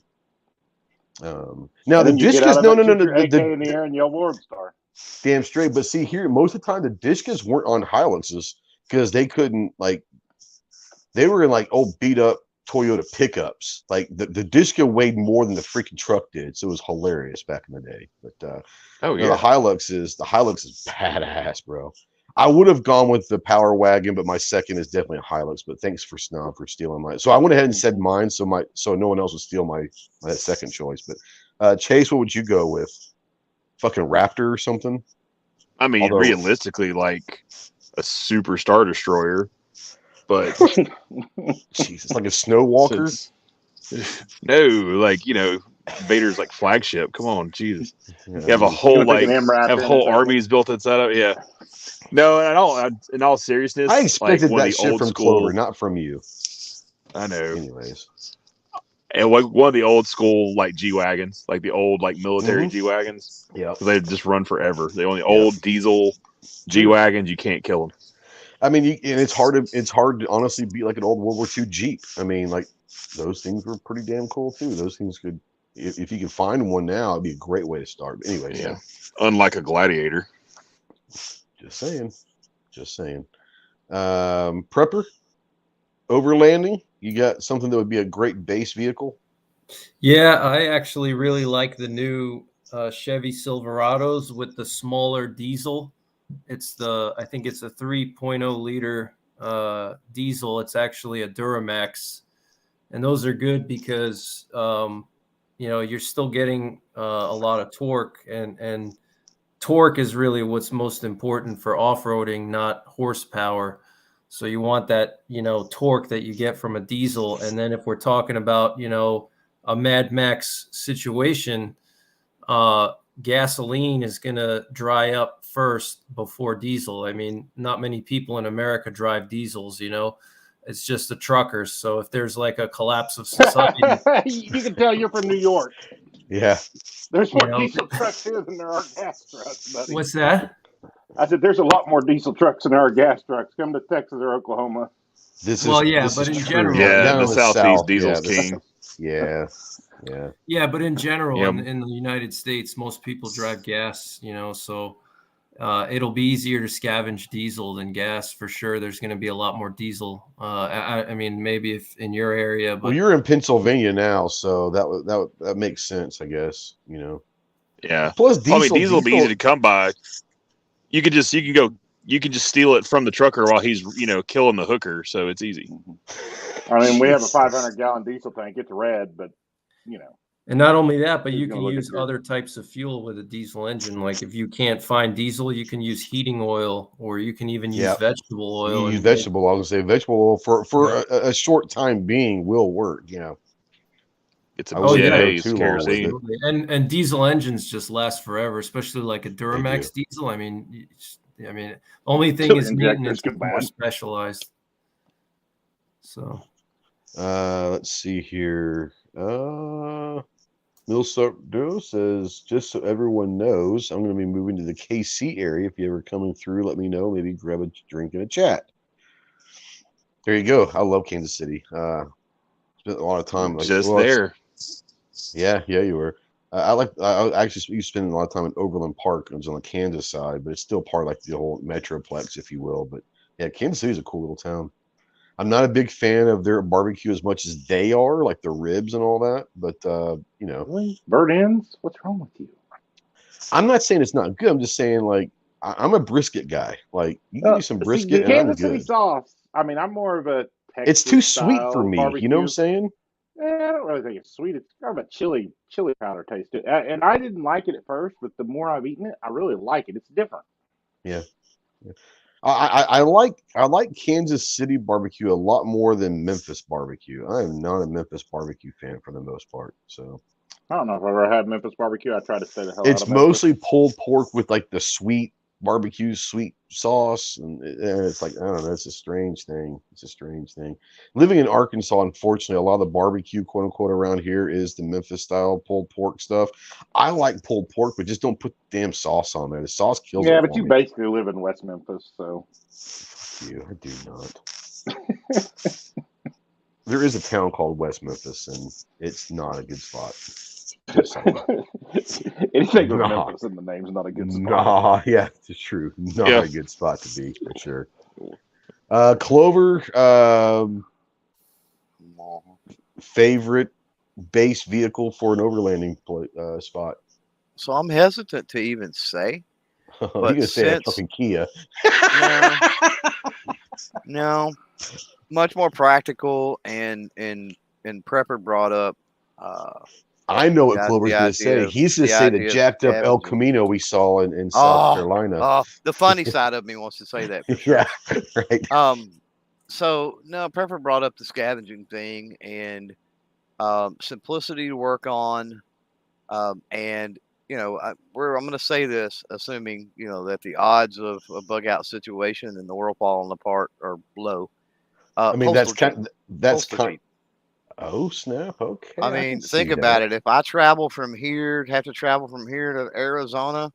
Now the Dishkas, no,
AK in the air and yell World Star.
Damn straight. But see here, most of the time the Dishkas weren't on Hiluxes because they couldn't like. They were in like old beat up Toyota pickups. Like the Dishka weighed more than the freaking truck did, so it was hilarious back in the day. But the Hilux is badass, bro. I would have gone with the Power Wagon, but my second is definitely a Hilux. But thanks for Snob for stealing mine. So I went ahead and said mine, so no one else would steal my second choice. But Chase, what would you go with? Fucking Raptor or something?
I mean, realistically, like a Super Star Destroyer. But
Jesus, like a Snow Walker?
No, like Vader's like flagship. Come on, Jesus. You have a whole armies built inside of it. Yeah. No, in all seriousness,
I expected
like
that shit from Clover, not from you.
I know.
Anyways.
And one of the old school like G wagons, like the old like military G wagons.
Yeah.
They just run forever. The only old diesel G wagons, you can't kill them.
I mean, and it's hard to honestly beat like an old World War II Jeep. I mean, like those things were pretty damn cool too. Those things could, if you could find one now, it'd be a great way to start. But anyway, yeah.
Unlike a Gladiator.
Just saying. Prepper, overlanding. You got something that would be a great base vehicle?
Yeah, I actually really like the new Chevy Silverados with the smaller diesel. I think it's a 3.0 liter diesel. It's actually a Duramax, and those are good because you're still getting a lot of torque, and torque is really what's most important for off-roading, not horsepower. So you want that torque that you get from a diesel. And then if we're talking about a Mad Max situation, gasoline is going to dry up first before diesel. I mean, not many people in America drive diesels, it's just the truckers. So if there's like a collapse of society,
you can tell you're from New York.
Yeah.
There's more diesel trucks here than there are gas trucks, buddy.
What's that?
I said there's a lot more diesel trucks than there are gas trucks. Come to Texas or Oklahoma.
But in general,
the Southeast diesel's king.
Yeah.
Yeah, but in general, in the United States, most people drive gas, so it'll be easier to scavenge diesel than gas for sure. There's going to be a lot more diesel. I mean, maybe if in your area, but
well, you're in Pennsylvania now, so that makes sense, I guess.
Yeah.
Plus, diesel
will be easy to come by. You can just steal it from the trucker while he's killing the hooker, so it's easy.
I mean, we have a 500-gallon diesel tank. It's red, but
And not only that, but you can use other types of fuel with a diesel engine. Like if you can't find diesel, you can use heating oil, or you can even use vegetable oil.
You use vegetable oil. I was gonna say vegetable oil for a short time being will work.
It's a kerosene.
And diesel engines just last forever, especially like a Duramax diesel. I mean, only thing is maintenance is more specialized. So,
let's see here. Millsop Doe says, just so everyone knows, I'm going to be moving to the KC area. If you're ever coming through, let me know. Maybe grab a drink and a chat. There you go. I love Kansas City. Spent a lot of time
there.
Yeah, you were. I actually used to spend a lot of time in Overland Park. It was on the Kansas side, but it's still part of like the whole Metroplex, if you will. But yeah, Kansas City is a cool little town. I'm not a big fan of their barbecue as much as they are, like the ribs and all that. But you know,
Really? Bird ends? What's wrong with you?
I'm not saying it's not good. I'm just saying like I'm a brisket guy. Like you give me some brisket
the
and I'm
Kansas City
good.
sauce. I mean, I'm more of a
It's
Texas
too sweet for
style
me.
barbecue.
You know what I'm saying?
I don't really think it's sweet. It's kind of a chili powder taste to it. And I didn't like it at first, but the more I've eaten it, I really like it. It's different.
Yeah. I like Kansas City barbecue a lot more than Memphis barbecue. I am not a Memphis barbecue fan for the most part. So
I don't know if I've ever had Memphis barbecue. I try to stay the hell out
it's
of Memphis.
mostly pulled pork with like the sweet barbecue sweet sauce, and it's like I don't know. It's a strange thing. Living in Arkansas, unfortunately, a lot of the barbecue, quote unquote, around here is the Memphis style pulled pork stuff. I like pulled pork, but just don't put the damn sauce on there. The sauce kills it.
Yeah, but
for
you
me.
basically live in West Memphis, so.
Fuck you. I do not. There is a town called West Memphis, and it's not a good spot.
Anything with Memphis in the name is not a good spot.
Nah, yeah, it's true. Not a good spot to be, for sure. Clover, favorite base vehicle for an overlanding spot?
So I'm hesitant to even say.
You're going to say a fucking Kia.
No, much more practical, and Prepper brought up.
I know what Clover's going to say. He's going to say the jacked up El Camino we saw in South Carolina.
The funny side of me wants to say that. For sure.
Yeah, right.
So no, Prepper brought up the scavenging thing and simplicity to work on, and you know, I'm going to say this, assuming that the odds of a bug out situation and the world falling apart are low.
I mean, that's kind. Oh snap! Okay.
I mean, think about it. If I travel from here, have to travel from here to Arizona,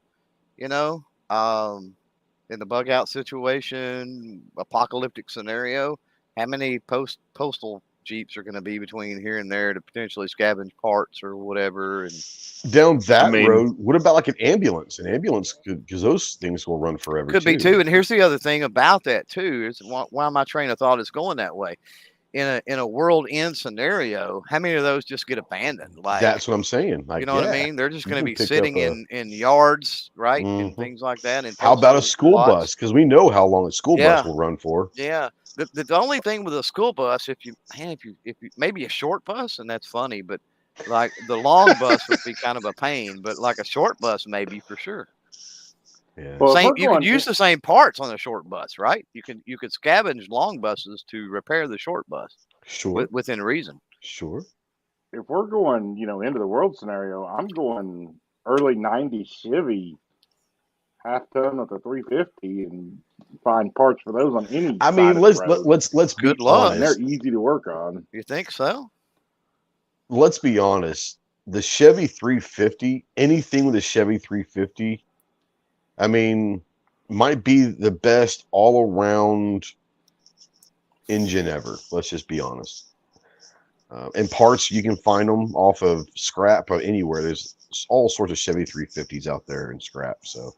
in the bug out situation, apocalyptic scenario, how many postal Jeeps are going to be between here and there to potentially scavenge parts or whatever? And
down that road, what about like an ambulance? An ambulance, because those things will run forever.
Could be too. And here's the other thing about that too: is why my train of thought is going that way. In a world end scenario, how many of those just get abandoned? Like,
that's what I'm saying. Like,
you know what I mean? They're just going to be sitting in yards, right, and things like that. And
how about a school bus? Because we know how long a school bus will run for.
Yeah. The only thing with a school bus, if you maybe a short bus, and that's funny, but like the long bus would be kind of a pain, but like a short bus, maybe for sure.
Yeah.
Well,
you could use the same parts on a short bus, right? You could scavenge long buses to repair the short bus.
Sure.
Within reason.
Sure.
If we're going, into the world scenario, I'm going early '90s Chevy half ton with a 350 and find parts for those on any.
I mean, let's
good
be
luck.
honest.
They're easy to work on.
You think so?
Let's be honest. The Chevy 350, anything with a Chevy 350, I mean, might be the best all-around engine ever. Let's just be honest. And parts, you can find them off of scrap or anywhere. There's all sorts of Chevy 350s out there in scrap. So,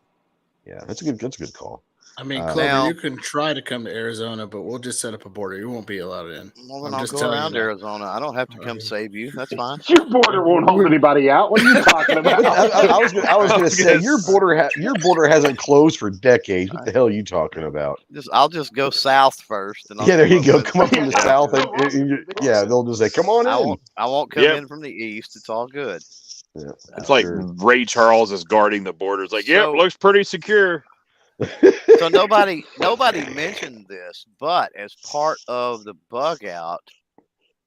yeah, that's a good call.
I mean, Clover, you can try to come to Arizona, but we'll just set up a border. You won't be allowed in.
Well, then I'll go around Arizona. I don't have to come save you. That's fine.
Your border won't hold anybody out. What are you talking about?
I was going to say your border hasn't closed for decades. What the hell are you talking about?
I'll just go south first. And
there you go. Come up from the south. And they'll just say, "Come on in."
I won't come in from the east. It's all good.
Yeah,
it's like Ray Charles is guarding the border. It's like, looks pretty secure.
So nobody mentioned this, but as part of the bug out,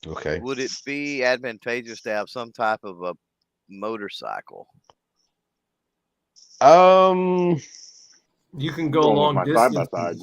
would it be advantageous to have some type of a motorcycle?
You can go long distance.
Side by side.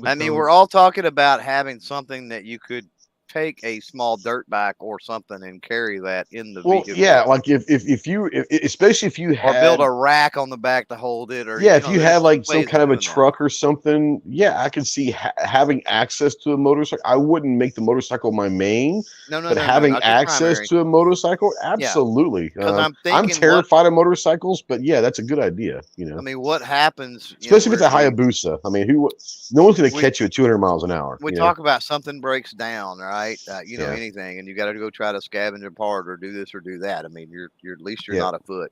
I mean, we're all talking about having something that you could take a small dirt bike or something and carry that in the
Well,
vehicle.
yeah, like if you, especially if you
Or
had,
build a rack on the back to hold it, or
yeah, if you
there's
had like some
ways
kind of a
doing that.
truck or something, yeah, I could see having access to a motorcycle. I wouldn't make the motorcycle my main, but having
not your
access
primary.
to a motorcycle, absolutely.
Because I'm
I'm
thinking,
terrified of motorcycles, but yeah, that's a good idea.
I mean, what happens?
Especially if it's a Hayabusa. I mean, no one's going to catch you at 200 miles an hour.
We talk about something breaks down, right?
Yeah.
Anything, and you got to go try to scavenge a part or do this or do that. I mean, you're at least you're
Yeah.
not afoot.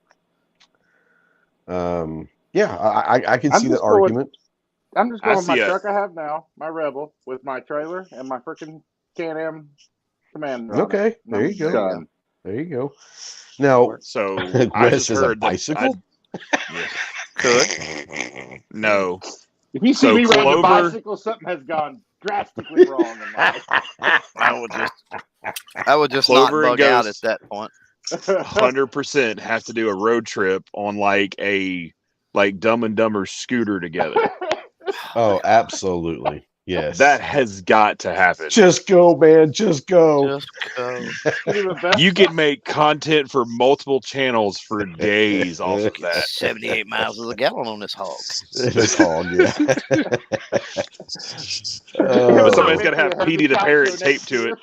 Yeah, I can see that argument.
I'm just going with my truck I have now, my Rebel, with my trailer and my freaking Can-Am Commander.
Okay, there you go. There you go. Now,
so I
Wes
just
is
heard
a bicycle.
Could no.
If you see me riding a bicycle, something has gone drastically wrong in life.
I would just
Clover
not
and
bug out at
Ghost
that point.
100% have to do a road trip on like a Dumb and Dumber scooter together.
Oh, absolutely. Yes.
That has got to happen.
Just go, man. Just go.
Just go.
You can make content for multiple channels for days off of that.
78 miles to the gallon on this hog.
This hog, yeah.
But somebody's got to have Petey the Parrot taped to it.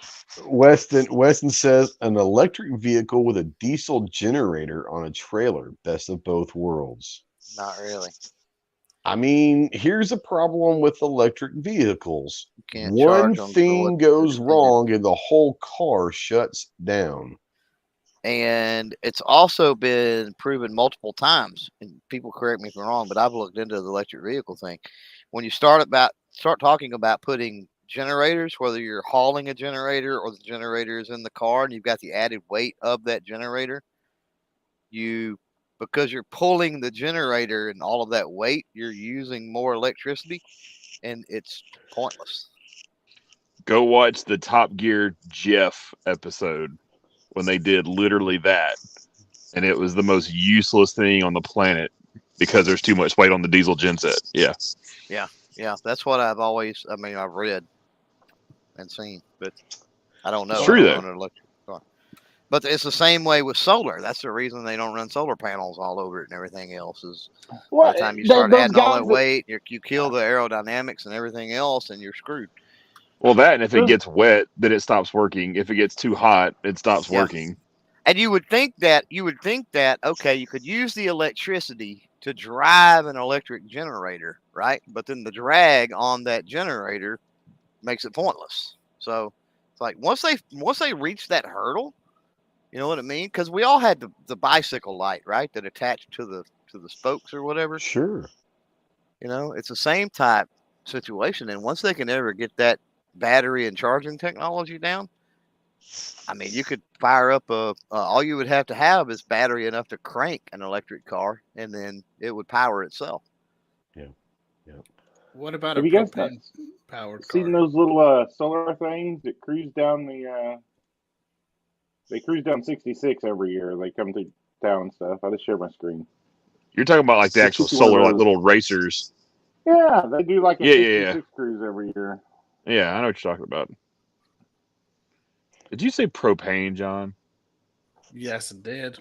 Weston says an electric vehicle with a diesel generator on a trailer. Best of both worlds.
Not really.
I mean, here's a problem with electric vehicles.
Can't
One
charge them
thing goes wrong and the whole car shuts down.
And it's also been proven multiple times, and people correct me if I'm wrong, but I've looked into the electric vehicle thing. When you start talking about putting generators, whether you're hauling a generator or the generator is in the car and you've got the added weight of that generator, because you're pulling the generator and all of that weight, you're using more electricity, and it's pointless.
Go watch the Top Gear Jeff episode when they did literally that. And it was the most useless thing on the planet because there's too much weight on the diesel genset. Yeah.
Yeah. That's what I've read and seen, but I don't know.
It's true, though.
But it's the same way with solar. That's the reason they don't run solar panels all over it and everything else is by the time you start adding all that weight, you kill the aerodynamics and everything else, and you're screwed.
Well, that, and if it gets wet, then it stops working. If it gets too hot, it stops working.
And you would think that, okay, you could use the electricity to drive an electric generator, right? But then the drag on that generator makes it pointless. So it's like once they reach that hurdle, you know what I mean? Because we all had the bicycle light, right? That attached to the spokes or whatever.
Sure.
It's the same type situation. And once they can ever get that battery and charging technology down, I mean, you could fire up all you would have to have is battery enough to crank an electric car, and then it would power itself.
Yeah.
What about
have
a
you guys
propane powered car?
seen those little solar things that cruise down they cruise down 66 every year. They come to town and stuff. I just share my screen.
You're talking about like the actual solar, like little racers.
Yeah, they do like a 66 cruise every year.
Yeah, I know what you're talking about. Did you say propane, John?
Yes, it did.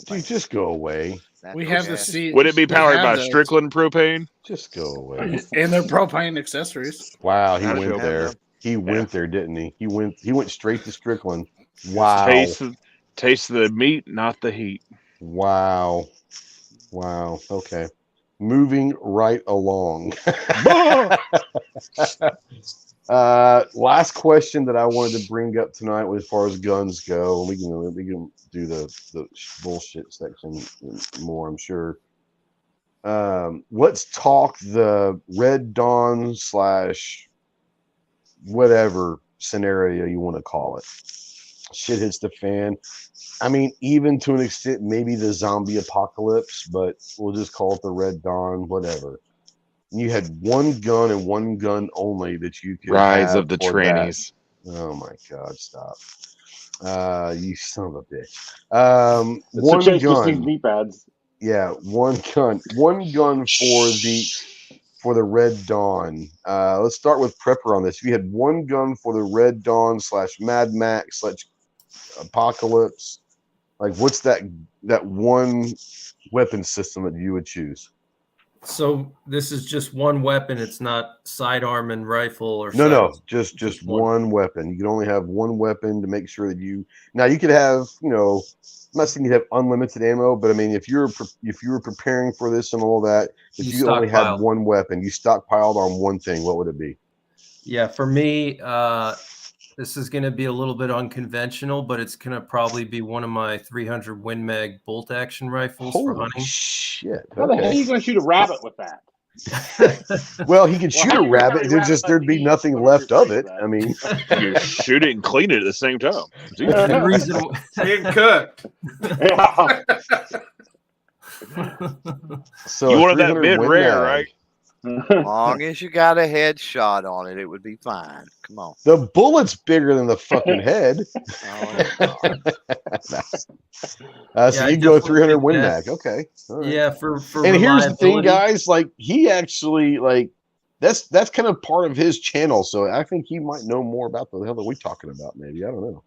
Dude, just go away.
We have the seat.
Would it be powered by Strickland propane?
Just go away.
And their propane accessories.
Wow, he went there. He went there, didn't he? He went straight to Strickland. Wow.
Taste the meat, not the heat.
Wow. Okay. Moving right along. Last question that I wanted to bring up tonight was as far as guns go. We can do the bullshit section more, I'm sure. Let's talk the Red Dawn / whatever scenario you want to call it. Shit hits the fan. I mean, even to an extent, maybe the zombie apocalypse, but we'll just call it the Red Dawn, whatever. You had one gun and one gun only that you could
Rise
have
of the
for
trannies.
that. Oh my God, stop. You son of a bitch. One gun.
Knee pads.
Yeah, one gun. One gun for the Red Dawn. Let's start with Prepper on this. If you had one gun for the Red Dawn / Mad Max / Apocalypse, like what's that one weapon system that you would choose?
So this is just one weapon. It's not sidearm and rifle or
No, just one weapon. You can only have one weapon to make sure that you could have, I'm not saying you have unlimited ammo, but I mean, if you were preparing for this and all that, if you only had one weapon, you stockpiled on one thing, what would it be?
Yeah, for me, this is going to be a little bit unconventional, but it's going to probably be one of my 300 Win Mag bolt action rifles for hunting.
Shit.
How the hell are you going to shoot a rabbit with that?
Well, he could shoot a rabbit. There'd be nothing left of it. I mean,
you shoot it and clean it at the same time.
The reason
being cooked.
So
you wanted that mid rare, right?
As long as you got a headshot on it, it would be fine. Come on.
The bullet's bigger than the fucking head. So you go 300 Win Mag. Okay. All right.
Yeah, for
and here's the thing, guys. Like he actually that's kind of part of his channel. So I think he might know more about the hell that we're talking about. Maybe I don't know.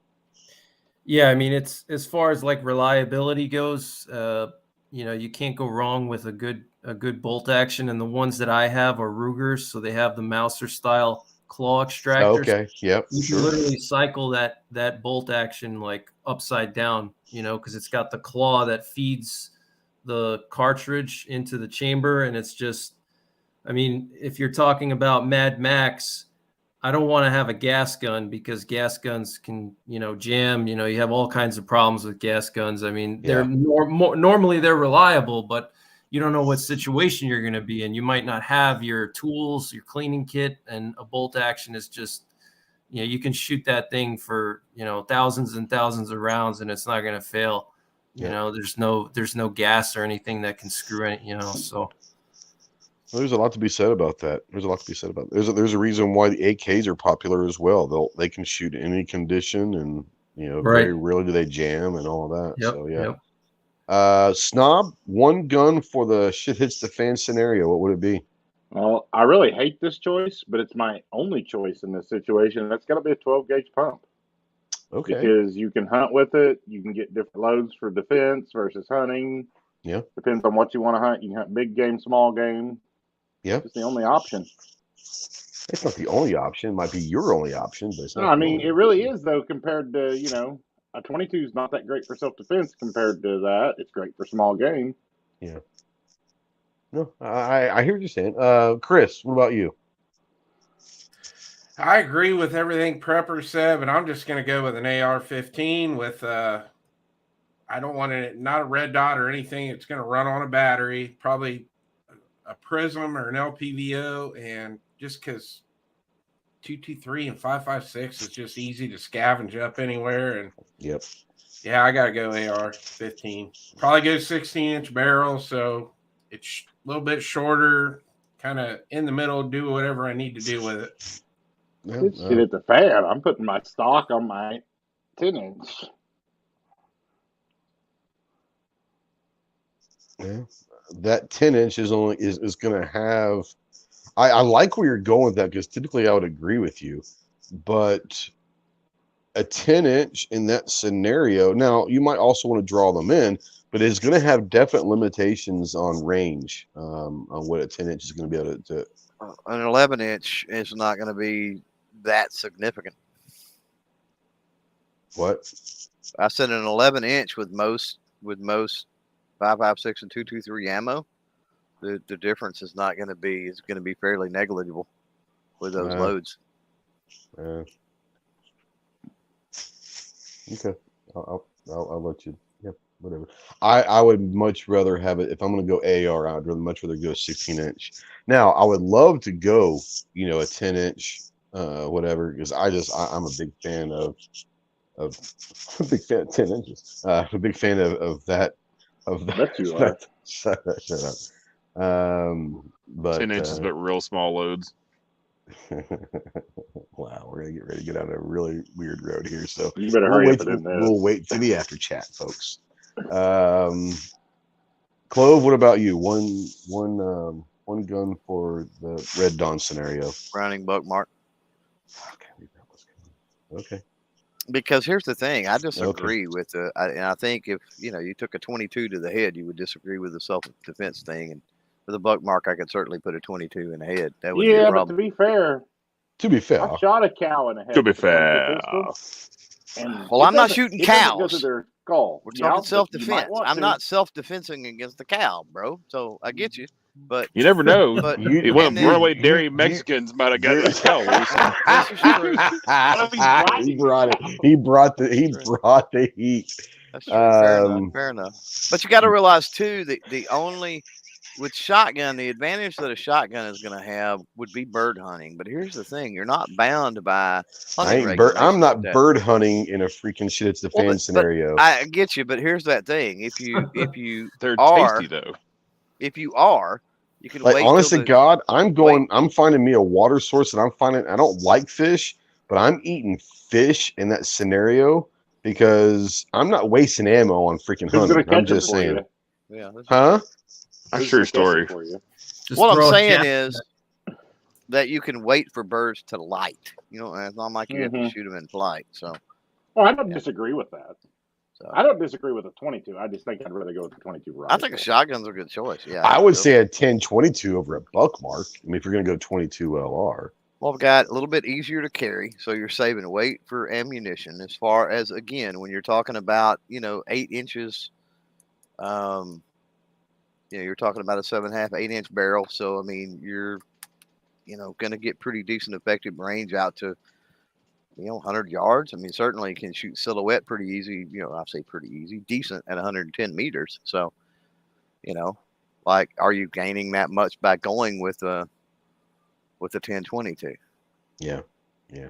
Yeah, I mean, it's as far as like reliability goes. You can't go wrong with a good bolt action, and the ones that I have are Rugers, so they have the Mauser style claw extractors.
Oh, okay, yep.
You can literally cycle that bolt action like upside down, because it's got the claw that feeds the cartridge into the chamber, and it's just, I mean, if you're talking about Mad Max, I don't want to have a gas gun because gas guns can, jam. You have all kinds of problems with gas guns. I mean, they're normally they're reliable, but you don't know what situation you're going to be in. You might not have your tools, your cleaning kit, and a bolt action is just, you can shoot that thing for, thousands and thousands of rounds and it's not going to fail. There's no gas or anything that can screw it, so.
Well, there's a lot to be said about that. There's a reason why the AKs are popular as well. They can shoot in any condition, and very rarely do they jam and all of that.
Yep,
so yeah. Snob, one gun for the shit hits the fan scenario. What would it be?
Well, I really hate this choice, but it's my only choice in this situation. That's got to be a 12 gauge pump.
Okay.
Because you can hunt with it. You can get different loads for defense versus hunting.
Yeah.
Depends on what you want to hunt. You can hunt big game, small game.
Yeah.
It's the only option.
It's not the only option. It might be your only option, but it's not.
No, I mean, it really is, though, compared to, a 22 is not that great for self-defense compared to that. It's great for small game.
Yeah. No, I hear what you're saying. Chris, what about you?
I agree with everything Prepper said, but I'm just going to go with an AR-15 with I don't want it, not a red dot or anything. It's going to run on a battery, probably a Prism or an LPVO, and just because 223 and 5.56 is just easy to scavenge up anywhere. And
yep.
Yeah, I got to go AR-15. Probably go 16-inch barrel, so it's a little bit shorter, kind of in the middle, do whatever I need to do with it.
Good shit at the fan. I'm putting my stock on my 10-inch.
Yeah, that 10-inch is only is going to have. I like where you're going with that because typically I would agree with you, but a 10-inch in that scenario. Now you might also want to draw them in, but it's going to have definite limitations on range on what a 10-inch is going to be able to.
An 11-inch is not going to be that significant.
What?
I said an 11-inch with most 5.56 and 223 ammo. The difference is not going to be. It's going to be fairly negligible with those loads.
Okay, I'll let you. Yeah, whatever. I would much rather have it if I'm going to go AR. I'd much rather go 16-inch. Now I would love to go, a 10-inch, whatever, because I'm a big fan of a big fan of 10 inches. A big fan of that.
That you are.
Shut up. But
10 inches, but real small loads.
Wow, we're gonna get ready to get on a really weird road here. So
you better hurry up and
we'll wait for the after chat, folks. Clove, what about you? One one gun for the Red Dawn scenario.
Browning buck mark.
Okay.
Because here's the thing, I disagree with and I think if you took a 22 to the head, you would disagree with the self-defense thing. And for the buck mark, I could certainly put a 22 in the head. That would be a
But
problem.
to be fair, I shot a cow in the head.
To be
with a 22
fair.
pistol, and
Well, I'm not shooting
it doesn't go
cows.
through their skull.
We're
Yeah,
talking
but you
self-defense.
might want
I'm
to.
not self-defensing against the cow, bro. So I get you, but
You never know.
But
One of
and
the
then-
runaway dairy Mexicans might have got that cow loose.
this is true.
He brought the heat.
That's true. Fair enough. Fair enough. But you got to realize too that the only with shotgun, the advantage that a shotgun is going to have would be bird hunting. But here's the thing: you're not bound by hunting regulations.
I'm not
like that.
bird hunting in a freaking shit it's the fan scenario.
I get you, but here's that thing: if you
They're
are,
tasty though.
if you are, you can
Like,
wait.
honest
till
to God, I'm finding me a water source, and I don't like fish, but I'm eating fish in that scenario because I'm not wasting ammo on freaking
Who's gonna
hunting. I'm
catch it
just
for
saying.
you?
Yeah.
Huh?
That's
Who's
true
gonna catch
story.
it for you?
Just
What I'm
throw a
saying
cat-
is that you can wait for birds to light. It's not like you have to shoot them in flight. So,
Oh, I don't disagree with that.
so
I don't disagree with a 22. I just think I'd rather go with the 22 rifle.
I think a shotgun's a good choice. Yeah.
I would say a 10-22 over a buck mark. I mean, if you're going to go 22 LR.
Well, I've got a little bit easier to carry, so you're saving weight for ammunition. As far as, again, when you're talking about 8 inches, you're talking about a 7.5, 8-inch barrel. So I mean, you're going to get pretty decent effective range out to 100 yards. I mean, certainly can shoot silhouette pretty easy. I say pretty easy, decent at 110 meters. So, like, are you gaining that much by going with a 10-22?
Yeah.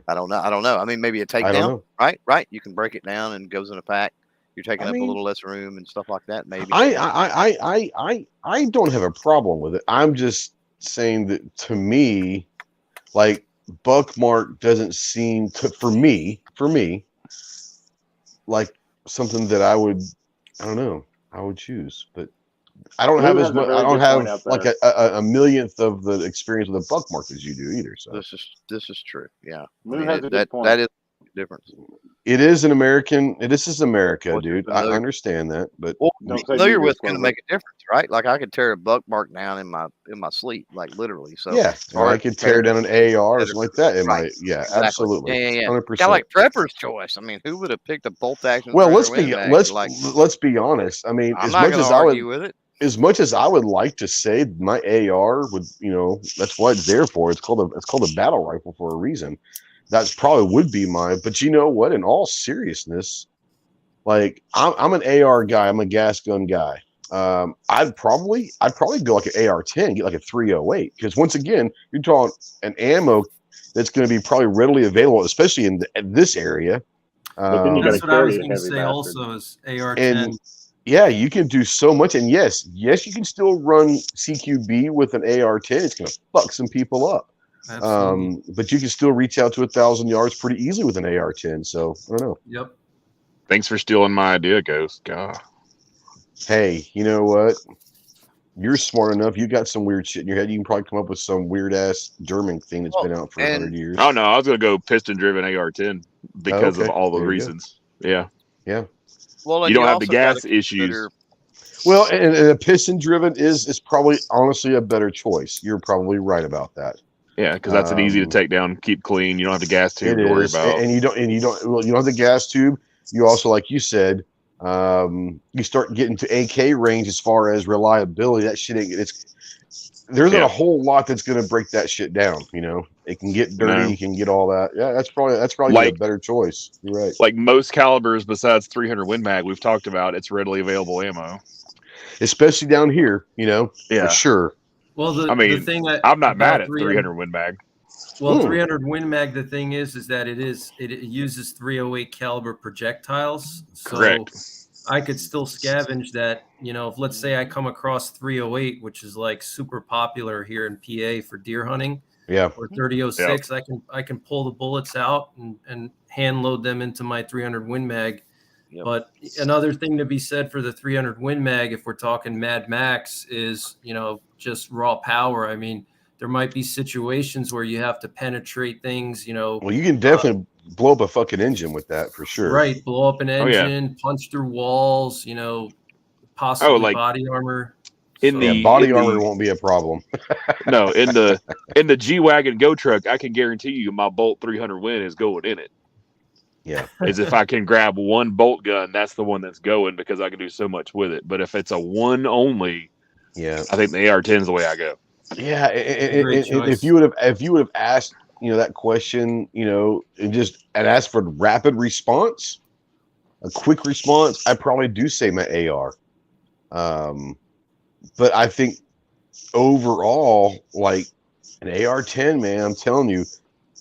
I don't know. I mean, maybe a
I don't
takedown,
know.
right? You can break it down and it goes in a pack. You're taking up a little less room and stuff like that. Maybe.
I don't have a problem with it. I'm just saying that to me, like, buck mark doesn't seem to, for me, like something that I would choose, but I don't have as much. I don't have like a millionth of the experience with a buck mark as you do either. So
this is true. Yeah,
Moon has a good point.
that is the difference.
it is an American. This is America,
Well,
dude. I understand that, but
Well,
Don't say
familiar
you
with
just
going to
went
make a difference, right? Like I could tear a buck mark down in my sleep, like literally. So
yeah, or I could tear down an AR or something like that.
Right.
Exactly. Absolutely.
Yeah.
100%.
Kind of like Prepper's choice. I mean, who would have picked a bolt action?
Well, let's
Like,
let's be honest. I mean,
I'm
as
not
much
going
as
to
I would,
argue with it.
as much as I would like to say my AR would, that's what it's there for. It's called a battle rifle for a reason. That's probably would be mine. But you know what? In all seriousness, like I'm an AR guy. I'm a gas gun guy. I'd probably go like an AR-10, get like a 308, because once again, you're talking an ammo that's going to be probably readily available, especially in this area.
But then you
That's
gotta
what I was
carry a
going to
heavy
say.
bastard.
Also, is AR-10.
And yeah, you can do so much. And yes, you can still run CQB with an AR-10. It's going to fuck some people up.
Absolutely.
But you can still reach out to 1,000 yards pretty easily with an AR-10. So I don't know.
Yep.
Thanks for stealing my idea, Ghost. God.
Hey, you know what? You're smart enough. You got some weird shit in your head. You can probably come up with some weird ass German thing that's been out for 100 years.
Oh no, I was gonna go piston driven AR-10 because of all the reasons. Yeah.
Well,
You don't have the
also
gas
gotta
issues.
consider-
Well, and a piston driven is probably honestly a better choice. You're probably right about that.
Yeah, because that's an easy to take down, keep clean. You don't have the gas tube to worry about.
And you don't have the gas tube. You also, like you said, you start getting to AK range as far as reliability. That shit there's not a whole lot that's going to break that shit down. It can get dirty, you can get all that. Yeah, that's probably
Like-
a better choice. You're right.
Like most calibers besides 300 Win Mag we've talked about, it's readily available ammo.
Especially down here, for sure.
Well,
I mean,
the thing that
I'm not mad
about
at 300 Win Mag.
Well, 300 Win Mag. The thing is that it uses 308 caliber projectiles. So
Correct.
I could still scavenge that. If let's say I come across 308, which is like super popular here in PA for deer hunting,
Yeah.
or 3006, I can pull the bullets out and hand load them into my 300 Win Mag.
Yep.
But another thing to be said for the 300 Win Mag, if we're talking Mad Max, is, just raw power. I mean, there might be situations where you have to penetrate things,
Well, you can definitely blow up a fucking engine with that for sure.
Right. Blow up an
Oh, yeah.
engine, punch through walls, possibly
like
body armor.
Body armor won't be a problem.
No, in the G-Wagon Go Truck, I can guarantee you my Bolt 300 Win is going in it.
Yeah.
As if I can grab one bolt gun, that's the one that's going, because I can do so much with it. But if it's a one only,
yeah,
I think the AR-10 is the way I go.
Yeah, if you would have asked, that question, and asked for rapid response, a quick response, I probably do say my AR. But I think overall, like an AR-10, man, I'm telling you,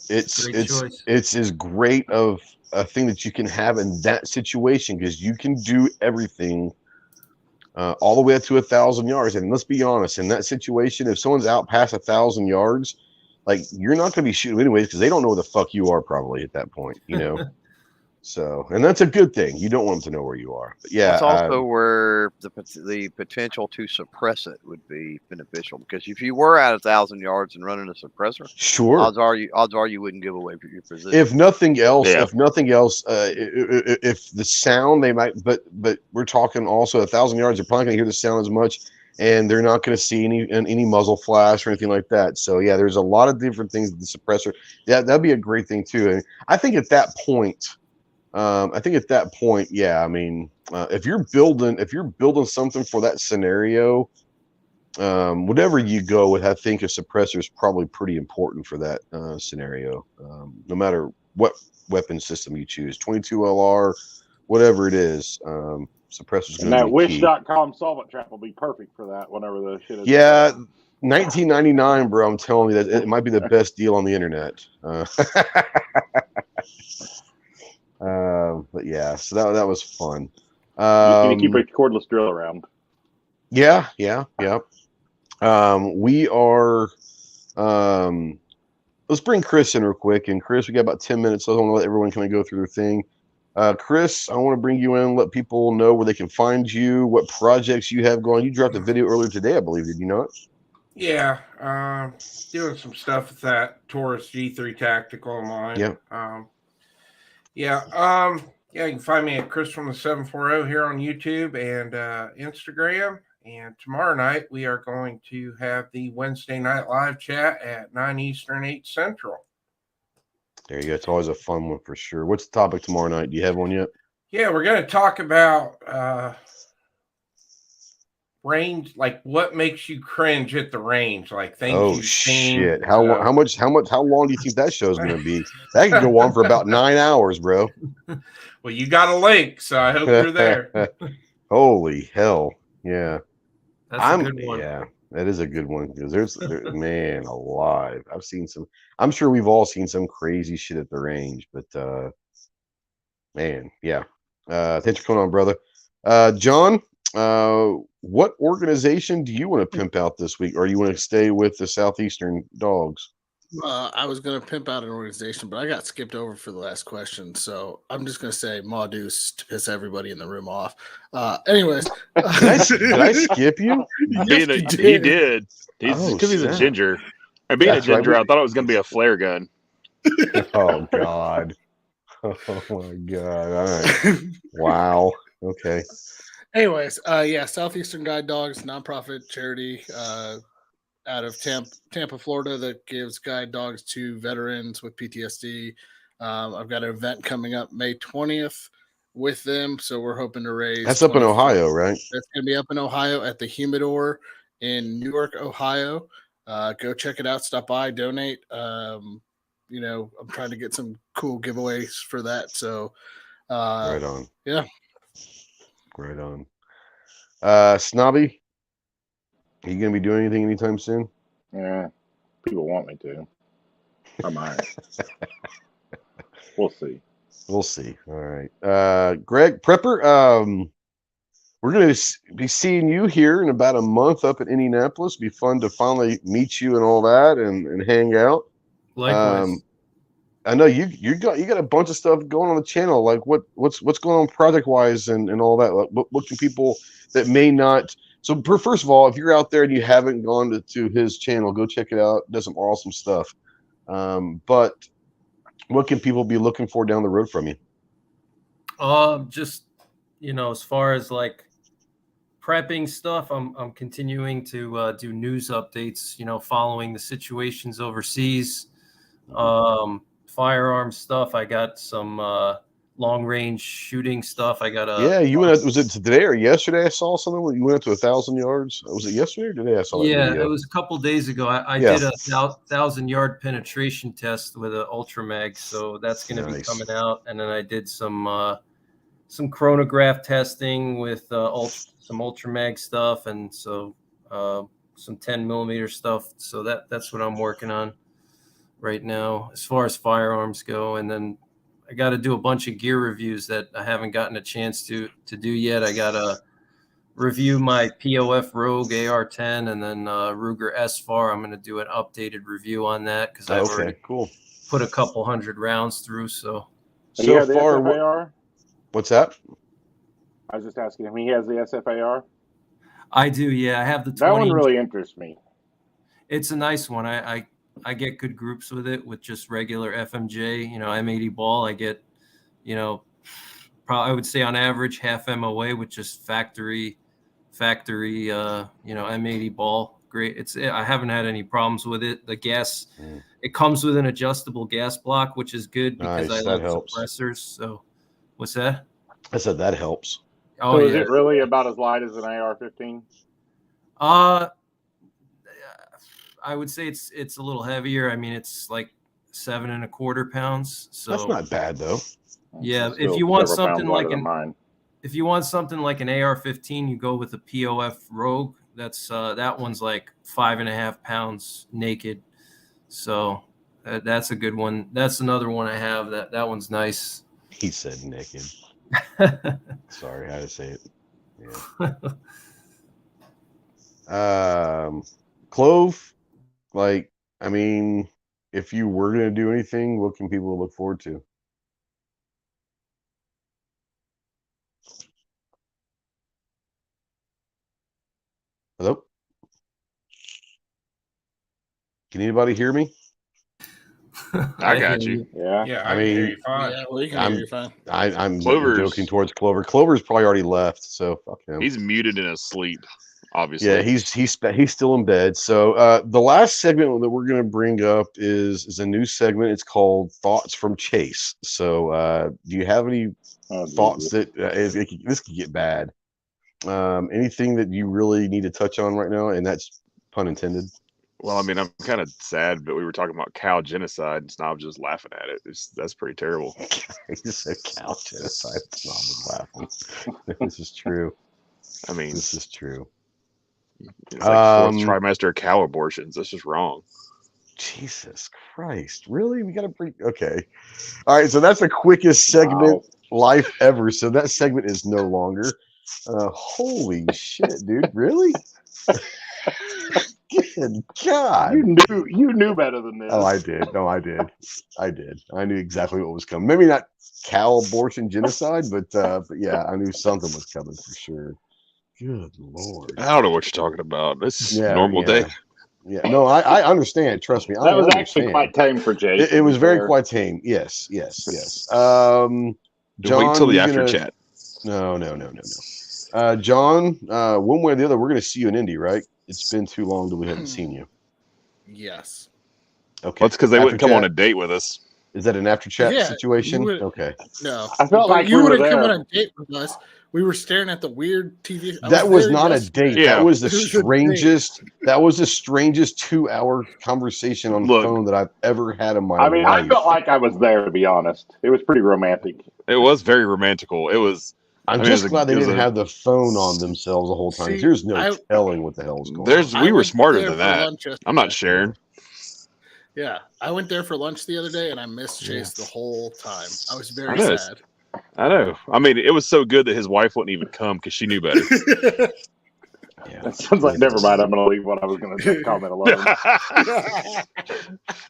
it's as great of a thing that you can have in that situation, because you can do everything all the way up to 1,000 yards. And let's be honest, in that situation, if someone's out past 1,000 yards, like, you're not going to be shooting anyways, because they don't know where the fuck you are probably at that point, So, and that's a good thing. You don't want them to know where you are. But yeah,
it's also where the potential to suppress it would be beneficial, because if you were at 1,000 yards and running a suppressor,
sure,
odds are you wouldn't give away your position.
If nothing else, if the sound, they might, but we're talking also 1,000 yards. You're probably going to hear the sound as much, and they're not going to see any muzzle flash or anything like that. So yeah, there's a lot of different things with the suppressor. Yeah, that'd be a great thing too. And I think at that point. Yeah. I mean, if you're building something for that scenario, whatever you go with, I think a suppressor is probably pretty important for that scenario. No matter what weapon system you choose, 22 LR, whatever it is, suppressors.
And that Wish.com solvent trap will be perfect for that. Whenever the shit is.
Yeah. $19.99, bro. I'm telling you that it might be the best deal on the internet. But yeah, so that was fun.
You can keep a cordless drill around.
Yeah. We are. Let's bring Chris in real quick. And Chris, we got about 10 minutes, so I want to let everyone kind of go through their thing. Chris, I want to bring you in, let people know where they can find you, what projects you have going. You dropped a video earlier today, I believe, did you not?
Yeah, doing some stuff with that Taurus G3 Tactical of mine. Yeah. You can find me at Chris from the 740 here on YouTube and Instagram. And tomorrow night we are going to have the Wednesday night live chat at 9 Eastern, 8 Central.
There you go. It's always a fun one for sure. What's the topic tomorrow night? Do you have one yet?
Yeah, we're going to talk about range, like what makes you cringe at the range, like things you've seen.
Shit! How long do you think that show's going to be? That could go on for about 9 hours, bro.
Well, you got a link, so I hope you're there.
Holy hell! Yeah,
that's a good one.
Yeah, that is a good one, because there's man alive. I've seen some. I'm sure we've all seen some crazy shit at the range, but man, yeah. Thanks for coming on, brother. John, what organization do you want to pimp out this week, or you want to stay with the Southeastern Dogs?
I was going to pimp out an organization, but I got skipped over for the last question, so I'm just going to say Ma Deuce to piss everybody in the room off. Anyways.
Did I skip you?
Yes,
he did. Because he's a ginger. And being a ginger, I thought it was going to be a flare gun.
Oh, God. Oh, my God. All right. Wow. Okay.
Anyways, Southeastern Guide Dogs, nonprofit charity out of Tampa, Florida, that gives guide dogs to veterans with PTSD. I've got an event coming up May 20th with them, so we're hoping to raise.
That's up in Ohio, right?
That's going to be up in Ohio at the Humidor in Newark, Ohio. Go check it out. Stop by, donate. I'm trying to get some cool giveaways for that. So,
right on.
Yeah.
Right on. Snobby, are you going to be doing anything anytime soon?
Yeah, people want me to. I might. We'll see.
We'll see. All right. Greg, Prepper, we're going to be seeing you here in about a month up in Indianapolis. It'll be fun to finally meet you and all that and hang out.
Likewise.
I know you got a bunch of stuff going on the channel. Like what's going on project wise and all that. Like, what can people that may not? So first of all, if you're out there and you haven't gone to his channel, go check it out. Does some awesome stuff. But what can people be looking for down the road from you?
Just as far as like prepping stuff, I'm continuing to do news updates. Following the situations overseas. Firearm stuff. I got some long range shooting stuff. I got a
You went. Was it today or yesterday? I saw something. You went up to 1,000 yards. Was it yesterday or today? I saw that video.
It was a couple days ago. I did a 1,000-yard penetration test with an ultra mag, so that's going to be coming out. And then I did some chronograph testing with some ultra mag stuff, and so some 10 millimeter stuff. So that's what I'm working on right now as far as firearms go. And then I got to do a bunch of gear reviews that I haven't gotten a chance to do yet. I got to review my POF Rogue AR-10 and then Ruger S-FAR. I'm going to do an updated review on that because I've already put a couple hundred rounds through. So
far,
what's that?
I was just asking him. He has the SFAR.
I do. Yeah, I have the 20.
That one really interests me.
It's a nice one. I get good groups with it with just regular FMJ, M80 ball. I get, probably I would say on average half MOA with just factory, M80 ball. Great. I haven't had any problems with it. The gas, it comes with an adjustable gas block, which is good because I like suppressors. So what's that?
I said that helps.
So is it really about as light as an AR-15?
I would say it's a little heavier. I mean, it's like 7.25 pounds. So
that's not bad though.
Yeah, if you want something like an AR-15, you go with a POF Rogue. That's that one's like 5.5 pounds naked. So that's a good one. That's another one I have. That one's nice.
He said naked. Sorry, I had to say it. Yeah. Clove. Like, I mean, if you were going to do anything, what can people look forward to? Hello? Can anybody hear me?
I got you.
Yeah.
I mean, hear you fine.
Yeah, well, you can hear you fine.
I'm joking towards Clover. Clover's probably already left, so fuck him.
He's muted in his sleep, obviously.
Yeah, he's still in bed. So the last segment that we're going to bring up is a new segment. It's called Thoughts from Chase. So do you have any thoughts that this could get bad? Anything that you really need to touch on right now? And that's pun intended.
Well, I mean, I'm kind of sad, but we were talking about cow genocide, and Snob was just laughing at it. That's pretty terrible.
He just said cow genocide. Snob was laughing. This is true.
I mean,
this is true.
It's like fourth trimester cow abortions. That's just wrong.
Jesus Christ. Really? We got to bring... Okay. All right, so that's the quickest segment life ever. So that segment is no longer. Holy shit, dude. Really? Good God.
You knew better than this.
Oh, I did. No, I did. I knew exactly what was coming. Maybe not cow abortion genocide, but yeah, I knew something was coming for sure. Good Lord.
I don't know what you're talking about. This is a normal day.
Yeah, no, I understand. Trust me.
That was actually quite tame for Jake.
It was very quite tame. Yes. John,
wait till the after chat.
No. John, one way or the other, we're going to see you in Indy, right? It's been too long that we haven't seen you.
Yes.
Okay.
That's because they wouldn't come on a date with us.
Is that an after chat situation? Okay.
No.
I felt like
you wouldn't come on a date with us. We were staring at the weird TV.
That was not a date. Yeah. That was the strangest. That was the strangest 2-hour conversation on the phone that I've ever had in my life.
I mean, I felt like I was there, to be honest. It was pretty romantic.
It was very romantical. It was.
I'm just glad they didn't have the phone on themselves the whole time.
See,
there's no telling what the hell is going on.
We were smarter than that. I'm not sharing.
Yeah, I went there for lunch the other day, and I missed Chase the whole time. I was very sad.
I know. I mean, it was so good that his wife wouldn't even come because she knew better.
Yeah.
That sounds like, never mind. I'm going to leave what I was going to comment alone.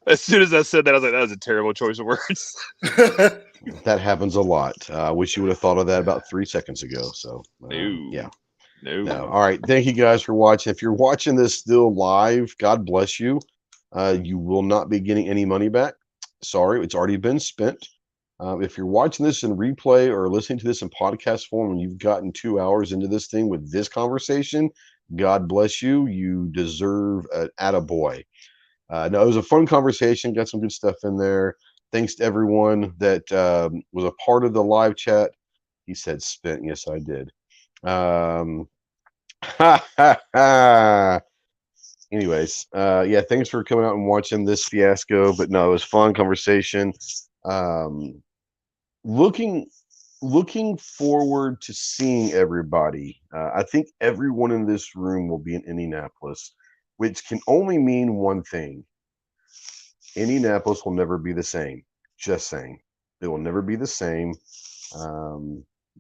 As soon as I said that, I was like, that was a terrible choice of words.
That happens a lot. I wish you would have thought of that about 3 seconds ago. So, yeah. No. All right. Thank you guys for watching. If you're watching this still live, God bless you. You will not be getting any money back. Sorry, it's already been spent. If you're watching this in replay or listening to this in podcast form and you've gotten 2 hours into this thing with this conversation, God bless you. You deserve an attaboy. No, it was a fun conversation. Got some good stuff in there. Thanks to everyone that was a part of the live chat. He said spent. Yes, I did. Anyways, yeah, thanks for coming out and watching this fiasco. But no, it was fun conversation. Looking forward to seeing everybody. I think everyone in this room will be in Indianapolis, which can only mean one thing. Indianapolis will never be the same. Just saying. It will never be the same.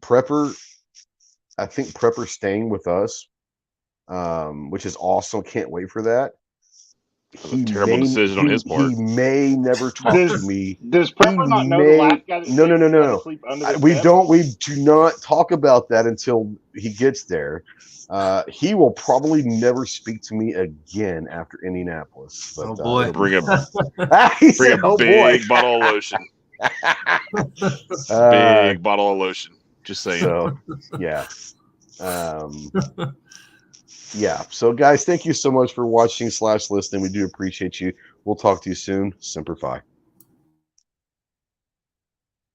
Prepper, I think Prepper's staying with us, which is awesome. Can't wait for that.
A terrible decision on his part.
He may never talk to me.
Does Prepper not know the last guy that
No.
sleep under the
We
step?
We do not talk about that until he gets there. He will probably never speak to me again after Indianapolis. But,
oh boy!
Bring a
big
bottle of lotion. Big bottle of lotion. Just saying.
So, yeah. Yeah. So, guys, thank you so much for watching / listening. We do appreciate you. We'll talk to you soon. Semper Fi.